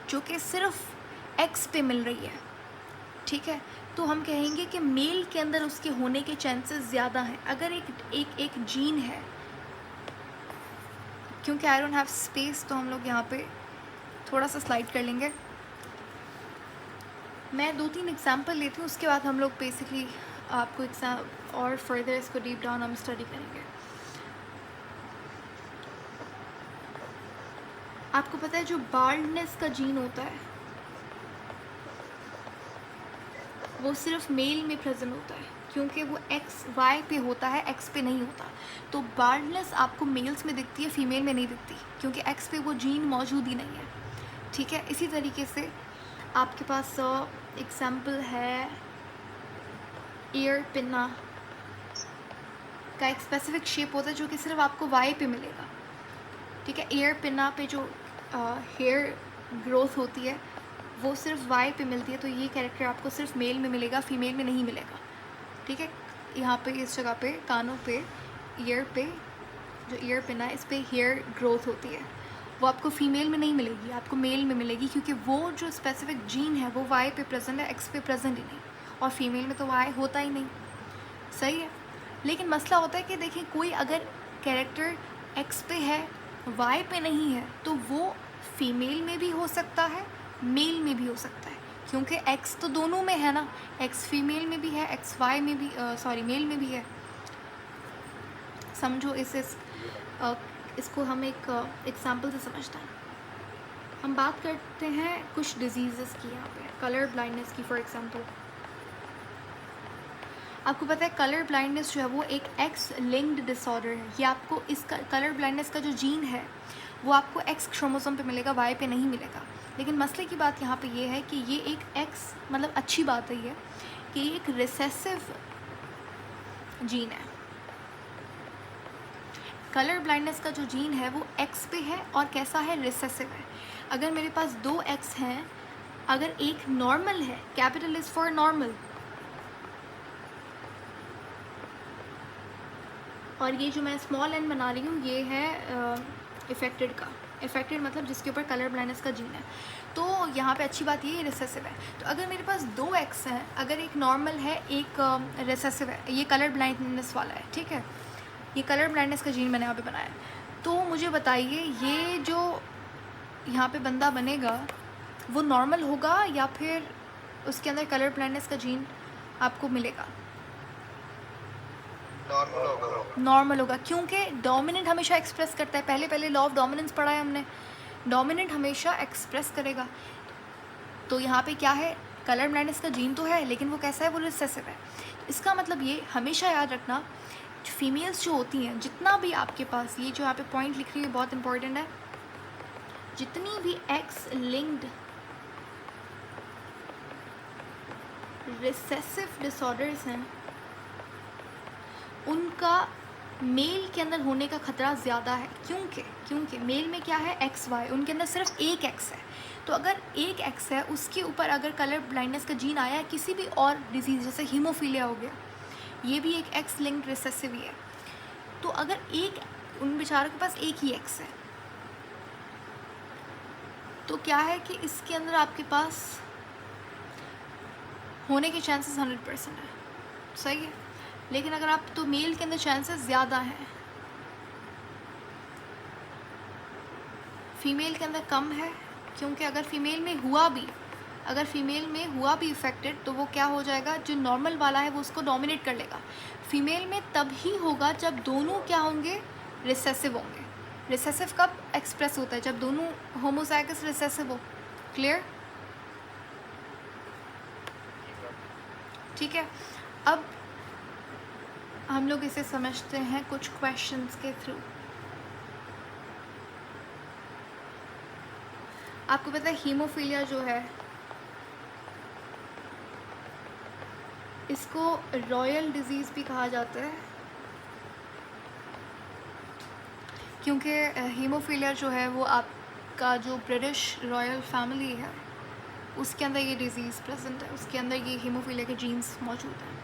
जो कि सिर्फ एक्स पे मिल रही है, ठीक है, तो हम कहेंगे कि मेल के अंदर उसके होने के चांसेस ज़्यादा हैं। अगर एक जीन है, क्योंकि आई डोंट हैव स्पेस तो हम लोग यहाँ पे थोड़ा सा स्लाइड कर लेंगे। मैं 2-3 एग्जांपल लेती हूँ, उसके बाद हम लोग बेसिकली आपको एग्जाम और फर्दर इसको डीप डाउन हम स्टडी करेंगे। आपको पता है जो बाल्डनेस का जीन होता है वो सिर्फ मेल में प्रेजेंट होता है, क्योंकि वो एक्स वाई पे होता है, एक्स पे नहीं होता। तो बाल्डनेस आपको मेल्स में दिखती है, फीमेल में नहीं दिखती, क्योंकि एक्स पे वो जीन मौजूद ही नहीं है, ठीक है। इसी तरीके से आपके पास एग्जाम्पल है ईयर पिन्ना का एक स्पेसिफिक शेप होता है जो कि सिर्फ आपको वाई पे मिलेगा, ठीक है। ईयर पिन्ना पे जो हेयर ग्रोथ होती है वो सिर्फ वाई पे मिलती है, तो ये कैरेक्टर आपको सिर्फ मेल में मिलेगा, फीमेल में नहीं मिलेगा, ठीक है। यहाँ पे इस जगह पे कानों पे ईयर पे जो ईयर पिन है इस पे हेयर ग्रोथ होती है, वो आपको फीमेल में नहीं मिलेगी, आपको मेल में मिलेगी, क्योंकि वो जो स्पेसिफिक जीन है वो वाई पे प्रेजेंट है, एक्स पे प्रेजेंट ही नहीं, और फीमेल में तो वाई होता ही नहीं, सही है। लेकिन मसला होता है कि देखिए कोई अगर कैरेक्टर एक्स पे है वाई पे नहीं है तो वो फीमेल में भी हो सकता है, मेल में भी हो सकता है, क्योंकि एक्स तो दोनों में है ना, एक्स फीमेल में भी है, एक्स वाई में भी मेल में भी है। समझो इसको हम एक एग्जांपल से समझते हैं। हम बात करते हैं कुछ डिजीज़ेस की, यहाँ पे कलर ब्लाइंडनेस की फॉर एग्जांपल। आपको पता है कलर ब्लाइंडनेस जो है वो एक एक्स लिंक्ड डिसऑर्डर है। ये आपको इस कलर ब्लाइंडनेस का जो जीन है वो आपको एक्स क्रोमोसोम पे मिलेगा, वाई पे नहीं मिलेगा। लेकिन मसले की बात यहाँ पे ये है कि ये एक एक्स, मतलब अच्छी बात है ये कि ये एक रिसेसिव जीन है। कलर ब्लाइंडनेस का जो जीन है वो एक्स पे है और कैसा है, रिसेसिव है। अगर मेरे पास 2 एक्स हैं, अगर एक नॉर्मल है, कैपिटल इज़ फॉर नॉर्मल, और ये जो मैं स्मॉल एन बना रही हूँ ये है इफेक्टेड का, इफेक्टेड मतलब जिसके ऊपर कलर ब्लाइंडनेस का जीन है। तो यहाँ पे अच्छी बात ये रिसेसिव है। तो अगर मेरे पास 2 एक्स हैं, अगर एक नॉर्मल है एक रिसेसिव है, ये कलर ब्लाइंडनेस वाला है, ठीक है, ये कलर ब्लाइंडनेस का जीन मैंने यहाँ पे बनाया। तो मुझे बताइए ये जो यहाँ पे बंदा बनेगा वो नॉर्मल होगा या फिर उसके अंदर कलर ब्लाइंडनेस का जीन आपको मिलेगा? नॉर्मल होगा, क्योंकि डोमिनेंट हमेशा एक्सप्रेस करता है। पहले लॉ ऑफ डोमिनेंस पढ़ा है हमने, डोमिनेंट हमेशा एक्सप्रेस करेगा। तो यहाँ पे क्या है, कलर ब्लाइंडनेस का जीन तो है लेकिन वो कैसा है, वो रिसेसिव है। इसका मतलब ये हमेशा याद रखना, फीमेल्स जो होती हैं, जितना भी आपके पास ये जो यहाँ पे पॉइंट लिख रही है बहुत इंपॉर्टेंट है, जितनी भी एक्स लिंक्ड रिसेसिव डिसऑर्डर्स हैं उनका मेल के अंदर होने का ख़तरा ज़्यादा है, क्योंकि मेल में क्या है, एक्स वाई, उनके अंदर सिर्फ एक एक्स है। तो अगर एक एक्स है उसके ऊपर अगर कलर ब्लाइंडनेस का जीन आया है, किसी भी और डिजीज़ जैसे हीमोफीलिया हो गया, ये भी एक एक्स लिंक्ड रिसेसिव ही है। तो अगर एक उन बेचारों के पास एक ही एक्स है तो क्या है कि इसके अंदर आपके पास होने के चांसेस 100% है, सही है। लेकिन अगर आप तो मेल के अंदर चांसेस ज़्यादा हैं, फीमेल के अंदर कम है, क्योंकि अगर फीमेल में हुआ भी इफेक्टेड तो वो क्या हो जाएगा, जो नॉर्मल वाला है वो उसको डोमिनेट कर लेगा। फीमेल में तब ही होगा जब दोनों क्या होंगे, रिसेसिव होंगे। रिसेसिव कब एक्सप्रेस होता है, जब दोनों होमोजाइगस रिसेसिव हो। क्लियर? ठीक है। अब हम लोग इसे समझते हैं कुछ क्वेश्चंस के थ्रू। आपको पता है हीमोफीलिया जो है इसको रॉयल डिजीज़ भी कहा जाता है, क्योंकि हीमोफीलिया जो है वो आपका जो ब्रिटिश रॉयल फैमिली है उसके अंदर ये डिज़ीज़ प्रेजेंट है, उसके अंदर ये हीमोफीलिया के जीन्स मौजूद हैं,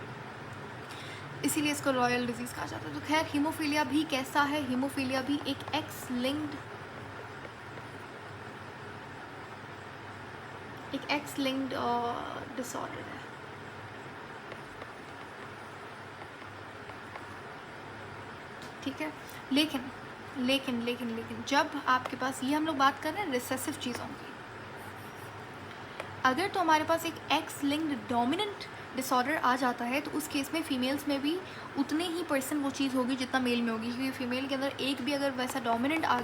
इसीलिए इसको रॉयल डिजीज़ कहा जाता है। तो खैर हीमोफीलिया भी कैसा है, हीमोफीलिया भी एक एक्स लिंक्ड डिसऑर्डर है। ठीक है, लेकिन लेकिन लेकिन लेकिन जब आपके पास, ये हम लोग बात कर रहे हैं रिसेसिव चीज़ों की, अगर तो हमारे पास एक एक्स लिंक्ड डोमिनेंट डिसऑर्डर आ जाता है तो उस केस में फीमेल्स में भी उतने ही % वो चीज़ होगी जितना मेल में होगी, क्योंकि फीमेल के अंदर एक भी अगर वैसा डोमिनेंट आ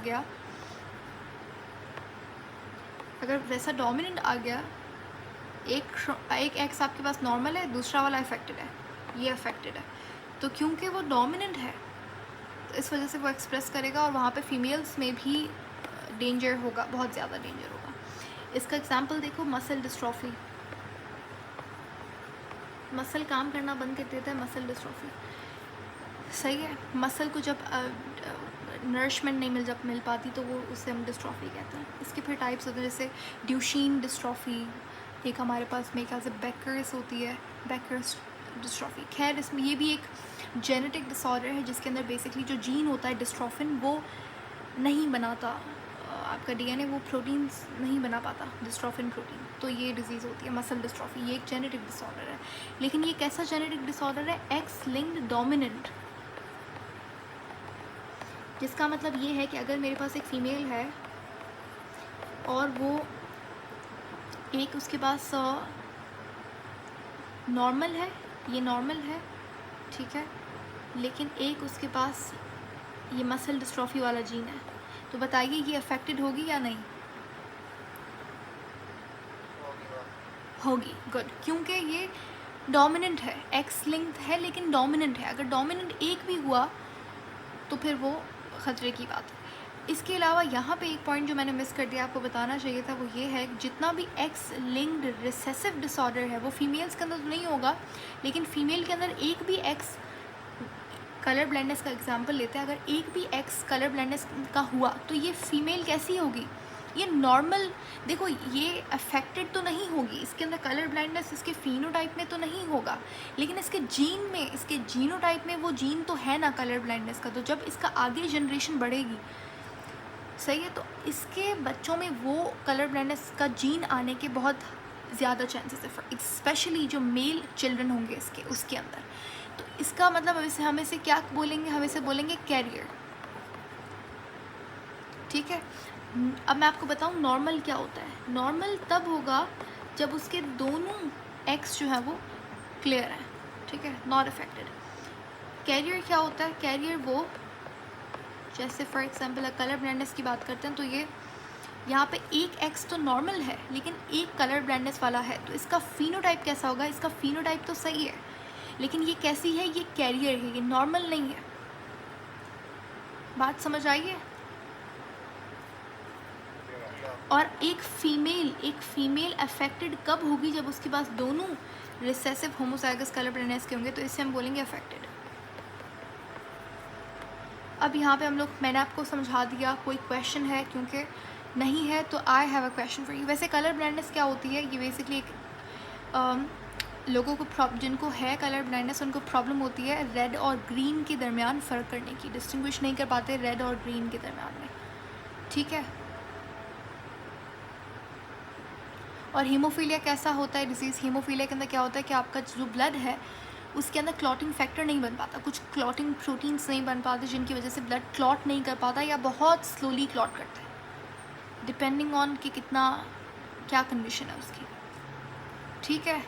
गया, एक एक्स आपके पास नॉर्मल है, दूसरा वाला अफेक्टेड है, ये अफेक्टेड है, तो क्योंकि वो डोमिनेंट है तो इस वजह से वो एक्सप्रेस करेगा और वहाँ पे फीमेल्स में भी डेंजर होगा, बहुत ज़्यादा डेंजर होगा। इसका एग्जांपल देखो, मसल डिस्ट्रॉफी, मसल काम करना बंद कर देता है, मसल डिस्ट्रॉफी, सही है। मसल को जब नरिशमेंट नहीं मिल पाती तो वो उससे हम डिस्ट्रॉफी कहते हैं। इसके फिर टाइप्स होते हैं, जैसे ड्यूशीन डिस्ट्रॉफी, एक हमारे पास मेरे ख्याल से बेकर्स होती है, बेकर्स डिस्ट्रॉफी। खैर इसमें ये भी एक जेनेटिक डिसऑर्डर है जिसके अंदर बेसिकली जो जीन होता है डिस्ट्रॉफिन वो नहीं बनाता, आपका डीएनए वो प्रोटीन्स नहीं बना पाता, डिस्ट्रॉफिन प्रोटीन, तो ये डिजीज़ होती है मसल डिस्ट्रॉफी। ये एक जेनेटिक डिसऑर्डर है, लेकिन ये कैसा जेनेटिक डिसऑर्डर है, एक्स लिंक्ड डोमिनेंट, जिसका मतलब ये है कि अगर मेरे पास एक फ़ीमेल है और वो एक उसके पास नॉर्मल है, ये नॉर्मल है, ठीक है, लेकिन एक उसके पास ये मसल डिस्ट्रॉफी वाला जीन है, तो बताइए ये अफेक्टेड होगी या नहीं होगी? गुड, क्योंकि ये डोमिनेंट है, एक्स लिंक्ड है लेकिन डोमिनेंट है। अगर डोमिनेंट एक भी हुआ तो फिर वो ख़तरे की बात है। इसके अलावा यहाँ पे एक पॉइंट जो मैंने मिस कर दिया, आपको बताना चाहिए था, वो ये है जितना भी एक्स लिंक्ड रिसेसिव डिसऑर्डर है वो फीमेल्स के अंदर तो नहीं होगा, लेकिन फीमेल के अंदर एक भी एक्स, कलर ब्लाइंडनेस का एग्जांपल लेते हैं, अगर एक भी एक्स कलर ब्लाइंडनेस का हुआ तो ये फीमेल कैसी होगी, ये नॉर्मल, देखो ये अफेक्टेड तो नहीं होगी, इसके अंदर कलर ब्लाइंडनेस इसके फिनोटाइप में तो नहीं होगा, लेकिन इसके जीन में, इसके जीनोटाइप में वो जीन तो है ना कलर ब्लाइंडनेस का, तो जब इसका आगे जनरेशन बढ़ेगी, सही है, तो इसके बच्चों में वो कलर ब्लाइंडनेस का जीन आने के बहुत ज़्यादा चांसेस है, स्पेशली जो मेल चिल्ड्रन होंगे इसके, उसके अंदर। तो इसका मतलब हम इसे क्या बोलेंगे, हम इसे बोलेंगे कैरियर, ठीक है। अब मैं आपको बताऊं नॉर्मल क्या होता है। नॉर्मल तब होगा जब उसके दोनों एक्स जो है वो क्लियर हैं, ठीक है, नॉट अफेक्टेड। कैरियर क्या होता है, कैरियर वो, जैसे फॉर एग्जांपल कलर ब्लाइंडनेस की बात करते हैं तो ये यहाँ पे एक एक्स तो नॉर्मल है लेकिन एक कलर ब्लाइंडनेस वाला है, तो इसका फिनोटाइप कैसा होगा, इसका फिनोटाइप तो सही है लेकिन ये कैसी है, ये कैरियर है, ये नॉर्मल नहीं है। बात समझ आई है? और एक फीमेल अफेक्टेड कब होगी, जब उसके पास दोनों रिसेसिव होमोजाइगस कलर ब्लाइंडनेस के होंगे, तो इससे हम बोलेंगे अफेक्टेड। अब यहाँ पे हम लोग, मैंने आपको समझा दिया, कोई क्वेश्चन है, क्योंकि नहीं है तो I have a question for you. वैसे कलर ब्लाइंडनेस क्या होती है, ये बेसिकली एक लोगों को जिनको है कलर ब्लाइंडनेस उनको प्रॉब्लम होती है रेड और ग्रीन के दरमियान फ़र्क करने की, डिस्टिंग्विश नहीं कर पाते रेड और ग्रीन के दरमियान में, ठीक है। और हीमोफीलिया कैसा होता है डिजीज़, हीमोफीलिया के अंदर क्या होता है कि आपका जो ब्लड है उसके अंदर क्लॉटिंग फैक्टर नहीं बन पाता, कुछ क्लॉटिंग प्रोटीन्स नहीं बन पाते जिनकी वजह से ब्लड क्लॉट नहीं कर पाता या बहुत स्लोली क्लॉट करता है, डिपेंडिंग ऑन कि कितना क्या कंडीशन है उसकी, ठीक है।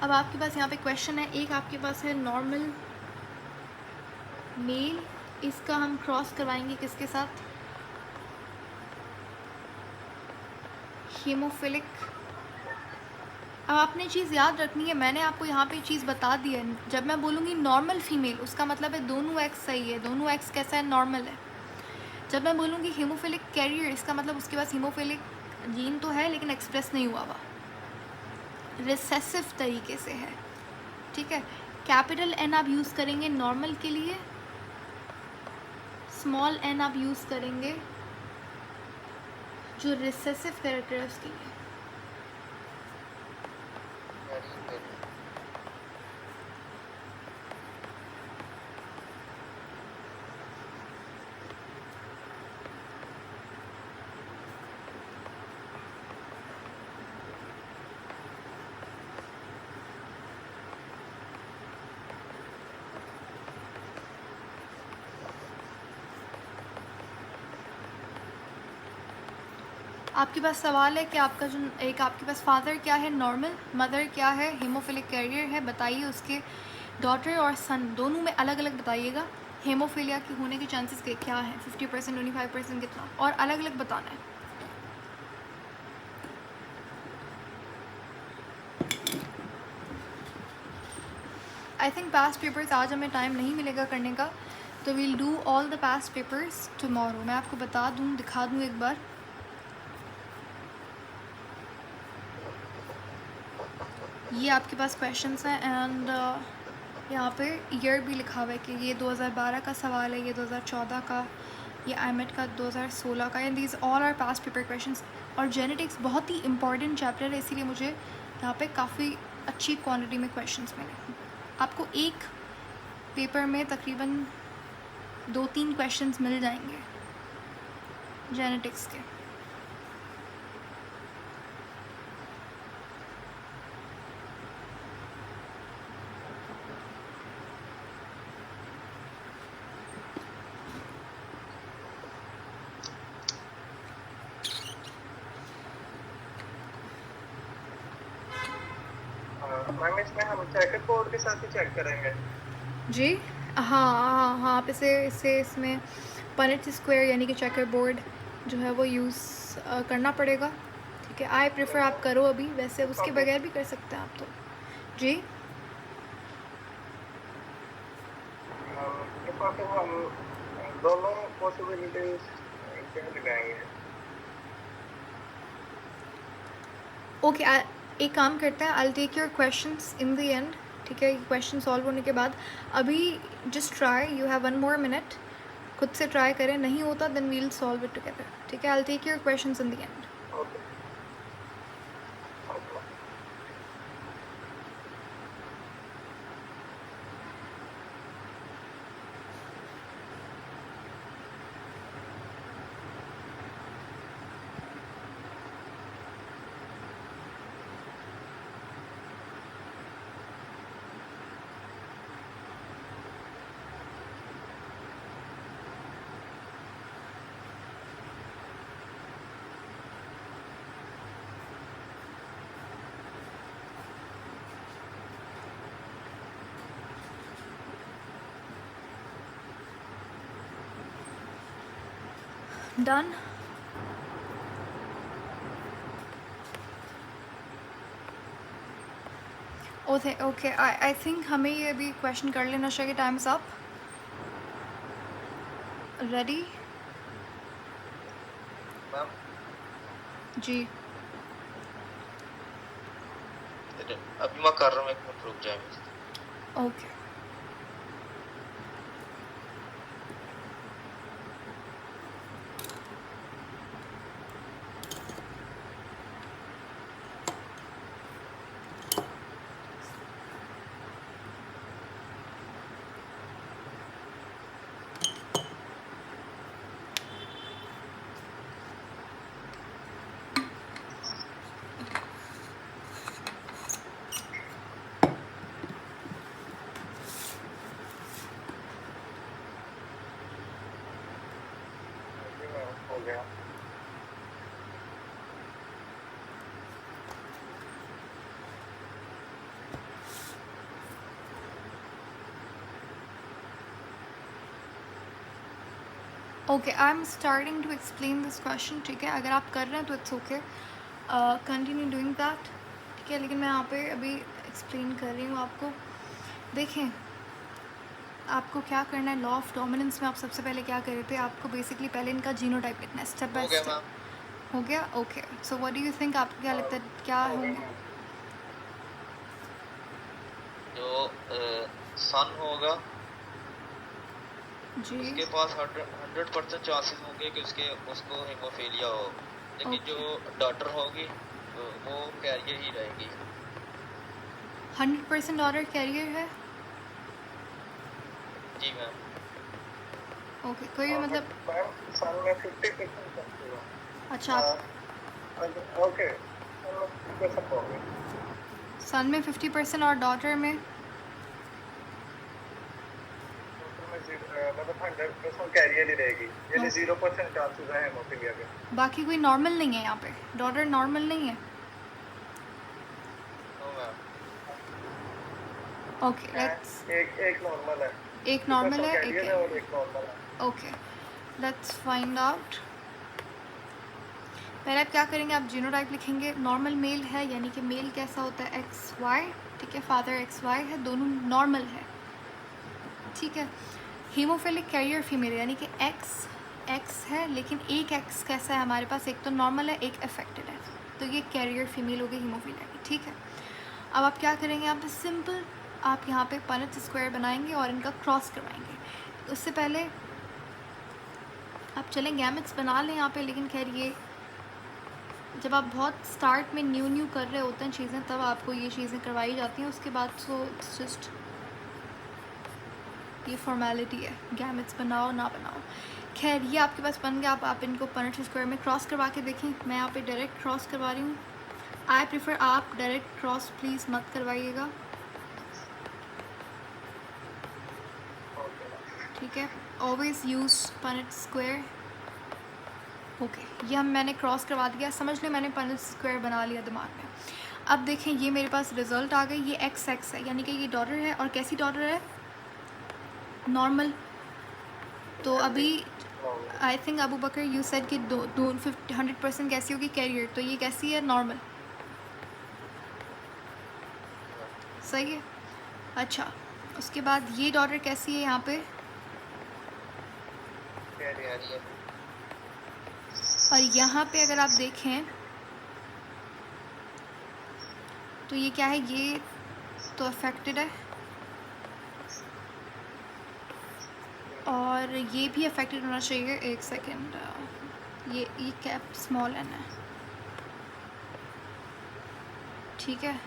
अब आपके पास यहाँ पे क्वेश्चन है, एक आपके पास है नॉर्मल मेल, इसका हम क्रॉस करवाएंगे किसके साथ, हीमोफिलिक अब आपने चीज़ याद रखनी है, मैंने आपको यहाँ पे चीज़ बता दी है। जब मैं बोलूँगी नॉर्मल फीमेल, उसका मतलब है दोनों एक्स सही है, दोनों एक्स कैसा है, नॉर्मल है। जब मैं बोलूँगी हीमोफिलिक कैरियर, इसका मतलब उसके पास हीमोफिलिक जीन तो है लेकिन एक्सप्रेस नहीं हुआ हुआ, रिसेसिव तरीके से है, ठीक है। कैपिटल एन आप यूज़ करेंगे नॉर्मल के लिए, स्मॉल एन आप यूज़ करेंगे जो रिसेसिव कैरेक्टर है उसके लिए। आपके पास सवाल है कि आपका जो एक आपके पास फादर क्या है नॉर्मल, मदर क्या है हीमोफिलिक कैरियर है, बताइए उसके डॉटर और सन दोनों में अलग अलग बताइएगा हेमोफिलिया के होने के चांसेस क्या हैं, 50%, 25% कितना, और अलग अलग बताना है। आई थिंक पास्ट पेपर्स आज हमें टाइम नहीं मिलेगा करने का, तो we'll do all the past papers tomorrow. मैं आपको बता दूँ, दिखा दूँ एक बार। ये आपके पास क्वेश्चंस हैं एंड यहाँ पे ईयर भी लिखा हुआ है कि ये 2012 का सवाल है, ये 2014 का, ये आईमेट का 2016 का, and these all are past paper questions. और जेनेटिक्स बहुत ही इंपॉर्टेंट चैप्टर है, इसीलिए मुझे यहाँ पे काफ़ी अच्छी क्वांटिटी में क्वेश्चंस मिले। आपको एक पेपर में तकरीबन 2-3 क्वेश्चंस मिल जाएंगे जेनेटिक्स के। मैम इसमें हम चेकर बोर्ड के साथ ही चेक करेंगे? जी हाँ हाँ हाँ, आप इसे इसमें पनेट स्क्वायर यानी कि चेकर बोर्ड जो है वो यूज़ करना पड़ेगा, ठीक है। आई प्रेफर आप करो अभी, वैसे उसके बगैर भी कर सकते हैं आप तो। जी फिर हम दोनों पॉसिबिलिटीज क्या लगाएंगे? ओके, एक काम करते हैं, I take your questions in the end, ठीक है। क्वेश्चन सॉल्व होने के बाद अभी just try, you have 1 more minute, खुद से ट्राई करें, नहीं होता then we'll solve it together, ठीक है। I take your questions in the end. Okay. Done. Okay okay, I think हमें ये अभी क्वेश्चन कर लेना चाहिए, time is up. Ready? Ma'am जी अभी मैं कर रहा हूँ, 1 मिनट रुक जाए। ओके। हो गया। Okay, I am starting to explain this question, ठीक है। अगर आप कर रहे हैं तो it's okay, continue doing that, ठीक ठीक है, लेकिन मैं यहाँ पे अभी एक्सप्लेन कर रही हूँ आपको। देखें, आपको क्या करना है, लॉ ऑफ डोमिनेंस में आप सबसे पहले क्या कर रहे थे, आपको बेसिकली पहले इनका जीनोटाइप लिखना है स्टेप बाय हो गया स्टेप। मैम। हो गया, okay. So what do you think, आपको क्या लगता है क्या हो गया होंगे? मैम। जो सन होगा जी, उसके पास 100% चांसेस होंगे कि उसको हेमोफीलिया हो, लेकिन ओके। जो डॉटर होगी वो कैरियर ही रहेगी। 100% ऑर्डर कैरियर है? जी मैम। ओके, कोई भी मतलब, मैम सन में 50% सकती हो। अच्छा आप ओके, सन में 50% होंगे। सन में 50% और डॉटर में? मतलब 100% कैरियर ही रहेगी, यानी ओके। 0% चांसेस है हेमोफीलिया के। बाकी कोई नॉर्मल नहीं है यहाँ पे? डॉटर नॉर्मल नहीं है? No ma'am. ओके, लेट्स, एक नॉर्मल है, एक नॉर्मल 50% है, एक कैरियर है और एक नॉर्मल है। ओके। Let's find out. पहले आप क्या करेंगे, आप जीनोटाइप लिखेंगे। नॉर्मल मेल है, यानी कि मेल कैसा होता है, एक्स वाई, ठीक है, फादर एक्स वाई है, दोनों नॉर्मल है, ठीक है। हीमोफिलिक कैरियर फीमेल, यानी कि एक्स एक्स है, लेकिन एक एक्स कैसा है हमारे पास, एक तो नॉर्मल है, एक अफेक्टेड है, तो ये कैरियर फीमेल हो गई हीमोफिलिया की, ठीक है। अब आप क्या करेंगे, आप सिंपल आप यहाँ पे पनेट स्क्वायर बनाएंगे और इनका क्रॉस करवाएंगे। उससे पहले आप चलें गैमेट्स बना लें यहाँ पे, लेकिन खैर ये जब आप बहुत स्टार्ट में न्यू कर रहे होते हैं चीज़ें, तब आपको ये चीज़ें करवाई जाती हैं। उसके बाद सो इट्स जस्ट ये फॉर्मेलिटी है, गैमेट्स बनाओ ना बनाओ। खैर ये आपके पास बन गया। आप इनको पनेट स्क्वायर में क्रॉस करवा के देखें। मैं यहाँ पे डायरेक्ट क्रॉस करवा रही हूँ। आई प्रेफर आप डायरेक्ट क्रॉस प्लीज़ मत करवाइएगा, ठीक है। Always use Punnett square. Okay, ये मैंने क्रॉस करवा दिया, समझ लें मैंने पनेट स्क्वायर बना लिया दिमाग में। अब देखें ये मेरे पास रिजल्ट आ गई। ये एक्स एक्स है, यानी कि ये डॉटर है, और कैसी डॉटर है, नॉर्मल। तो अभी I think Abu Bakr you said कि 100% कैसी होगी, कैरियर, तो ये कैसी है, नॉर्मल, सही है। अच्छा, उसके बाद ये डॉटर कैसी है यहाँ पे, कैरियर। और यहाँ पे अगर आप देखें तो ये क्या है, ये तो अफेक्टेड है, और ये भी अफेक्टेड होना चाहिए। एक सेकेंड, ये कैप स्मॉल एन है, ठीक है।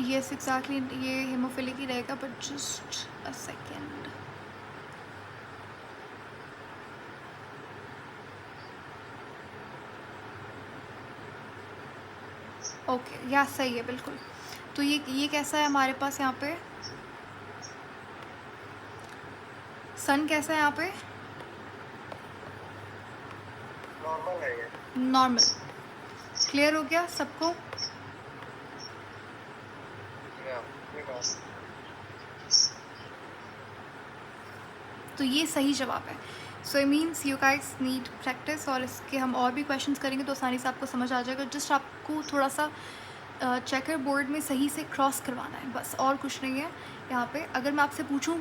यस एग्जैक्टली, ये हेमोफिलिक ही रहेगा, but just a second. Okay, या सही है बिल्कुल। तो ये कैसा है हमारे पास यहाँ पे, सन कैसा है यहाँ पे, नॉर्मल है ये। नॉर्मल। क्लियर हो गया सबको? तो ये सही जवाब है। So it means you guys need practice, और इसके हम और भी क्वेश्चंस करेंगे तो आसानी से आपको समझ आ जाएगा। जस्ट आपको थोड़ा सा चेकर बोर्ड में सही से क्रॉस करवाना है, बस, और कुछ नहीं है यहाँ पे। अगर मैं आपसे पूछूँ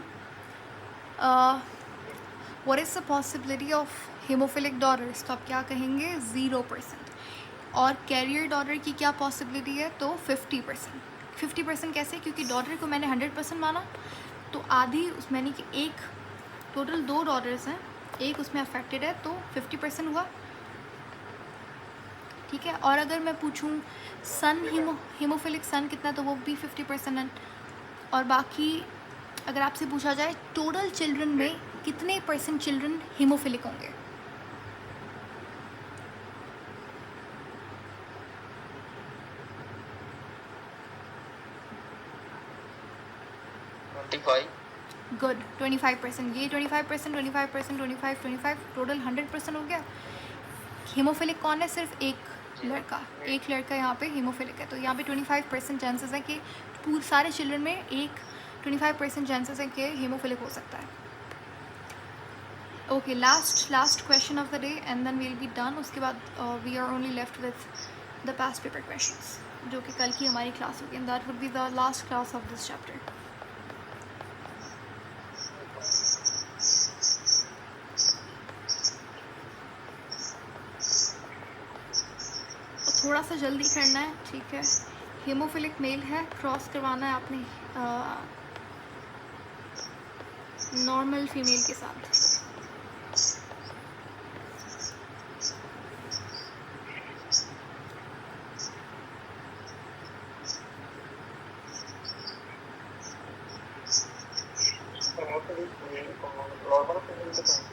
what is the possibility of haemophilic daughters, तो आप क्या कहेंगे, 0%। और कैरियर डॉटर की क्या पॉसिबिलिटी है, तो 50%। 50% कैसे, क्योंकि डॉटर को मैंने 100% माना, तो आधी उसमें, यानी कि एक, टोटल 2 डॉटर्स हैं, एक उसमें अफेक्टेड है, तो 50% हुआ, ठीक है। और अगर मैं पूछूं सन हीमोफिलिक सन कितना, तो वो भी 50% है। और बाकी अगर आपसे पूछा जाए टोटल चिल्ड्रन में कितने % चिल्ड्रन हीमोफिलिक होंगे, गुड, 25%। ये 25%, 25%, 25, टोटल 100% हो गया। हीमोफिलिक कौन है, सिर्फ एक लड़का यहाँ पे हीमोफिलिक है, तो यहाँ पे 25% चांसेस है कि पूरे सारे चिल्ड्रन में एक 25% चांसेस है कि हीमोफिलिक हो सकता है। Okay, last question of the day and then we'll be done. उसके बाद we are only left with the past paper questions, जो कि कल की हमारी क्लास होगी and that would be the last class of this chapter. थोड़ा सा जल्दी करना है, ठीक है। हीमोफिलिक मेल है, क्रॉस करवाना है आपने नॉर्मल फीमेल के साथ। नॉर्मल फीमेल के साथ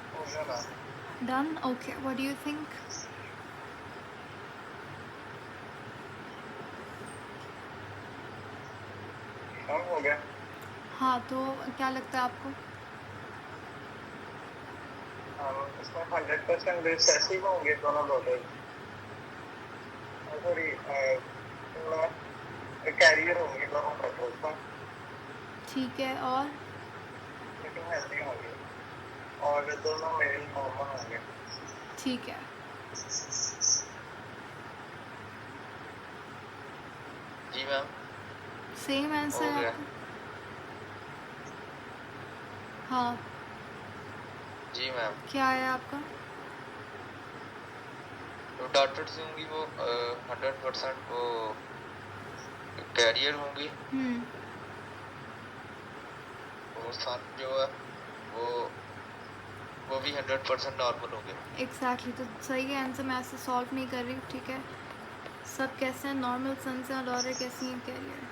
हो गया ना? Done. Okay, what do you think? हाँ, हो गया। हाँ, तो क्या लगता है आपको? इसमें 100% रिसेसिव होंगे दोनों डॉटर, सॉरी कैरियर होंगे दोनों डॉटर्स का, ठीक है, और लेकिन हेल्दी होंगे और दोनों मेल नॉर्मल होंगे। ठीक है, जी मैम, सेम आंसर हो है गया। आपका? हाँ, जी मैम, क्या है आपका? तो डॉटर्स होंगी वो 100% वो कैरियर होंगी, और सन जो है वो भी 100% नॉर्मल होंगे। एग्जैक्टली, तो सही है आंसर। मैं ऐसे सॉल्व नहीं कर रही हूँ, ठीक है। सब कैसे हैं? नॉर्मल सन से, और डॉटर कैसी हैं? कैरियर।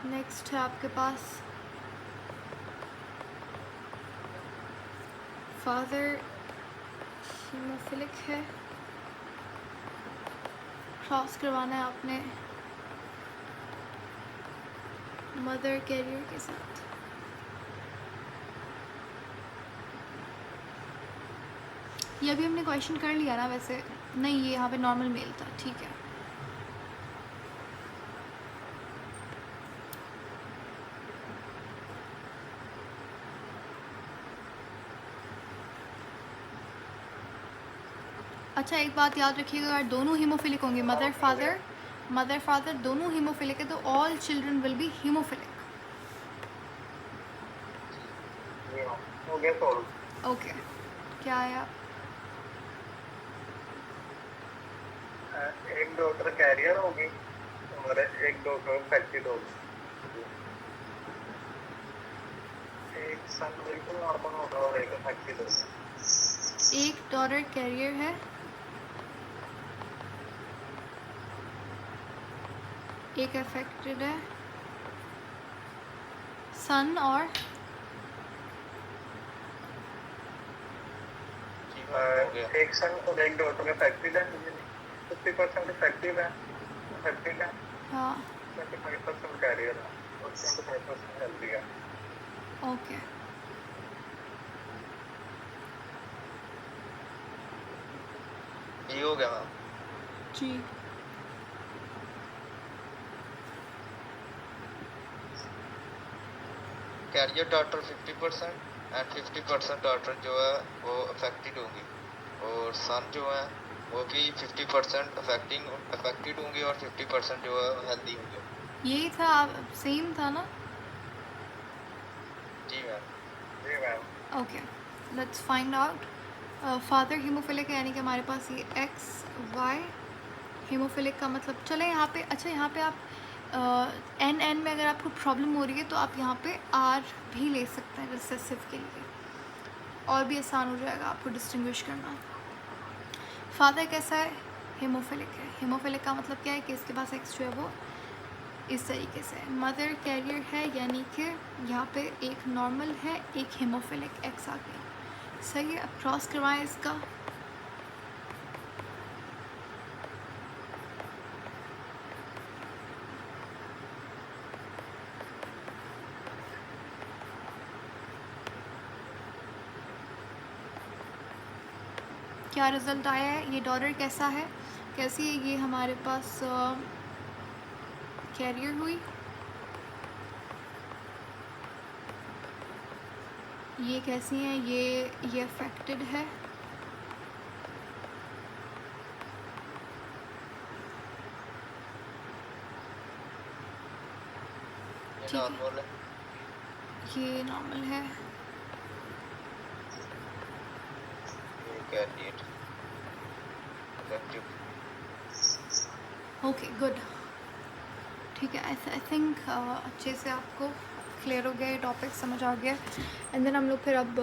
नेक्स्ट है आपके पास फादर हीमोफिलिक है, क्रॉस करवाना है आपने मदर कैरियर के साथ। ये अभी हमने क्वेश्चन कर लिया ना वैसे? नहीं, ये यहाँ पे नॉर्मल मेल था, ठीक है। अच्छा, एक बात याद रखिएगा, अगर दोनों हीमोफिलिक होंगे, मदर फादर दोनों हीमोफिलिक है, तो all children will be hemophilic. हो गया सॉल्व। ओके, क्या है आप? एक डॉटर कैरियर होगी और एक डॉटर अफेक्टेड होगी। एक सन बिल्कुल नॉर्मल होगा और एक अफेक्टेड होगा। एक डॉटर कैरियर है, एक अफेक्टेड है, सन और जी मैम, हो गया। एक सन और एक डॉटर अफेक्टेड है, 50% इफेक्टिव है, अफेक्टेड है, हाँ, 25% कैरियर है और 25% हेल्दी है। ओके। ये हो गया मैम। जी, कैरियर डॉटर 50% एंड 50% डॉटर जो है वो अफेक्टेड होंगी, और सन जो है वो भी 50% अफेक्टेड होंगे और 50% जो है हेल्दी होंगे। यही था, सेम था ना? जी मैम। जी ma'am. Okay, let's find out. Father haemophilic है, यानी कि हमारे पास ये एक्स वाई हीमोफिलिक का मतलब, चले यहाँ पे। अच्छा, यहाँ पे आप एन में अगर आपको प्रॉब्लम हो रही है तो आप यहाँ पे आर भी ले सकते हैं रिसेसिव के लिए, और भी आसान हो जाएगा आपको डिस्टिंग्विश करना। फादर कैसा है? हीमोफिलिक है। हीमोफिलिक का मतलब क्या है कि इसके पास एक्स जो है वो इस तरीके से मदर कैरियर है, यानी कि यहाँ पे एक नॉर्मल है, एक हेमोफिलिक एक्स आ गया। सही है, अब क्रॉस करवाएं इसका। क्या रिज़ल्ट आया है, ये डॉटर कैसा है, कैसी है ये हमारे पास कैरियर हुई। ये कैसी हैं, ये अफेक्टेड है। ये ठीक है, नॉर्मल है, ये नॉर्मल है। ये कैरियर इफेक्टिव। ओके गुड, ठीक है। आई थिंक अच्छे से आपको क्लियर हो गया, ये टॉपिक समझ आ गया। एंड देन हम लोग फिर अब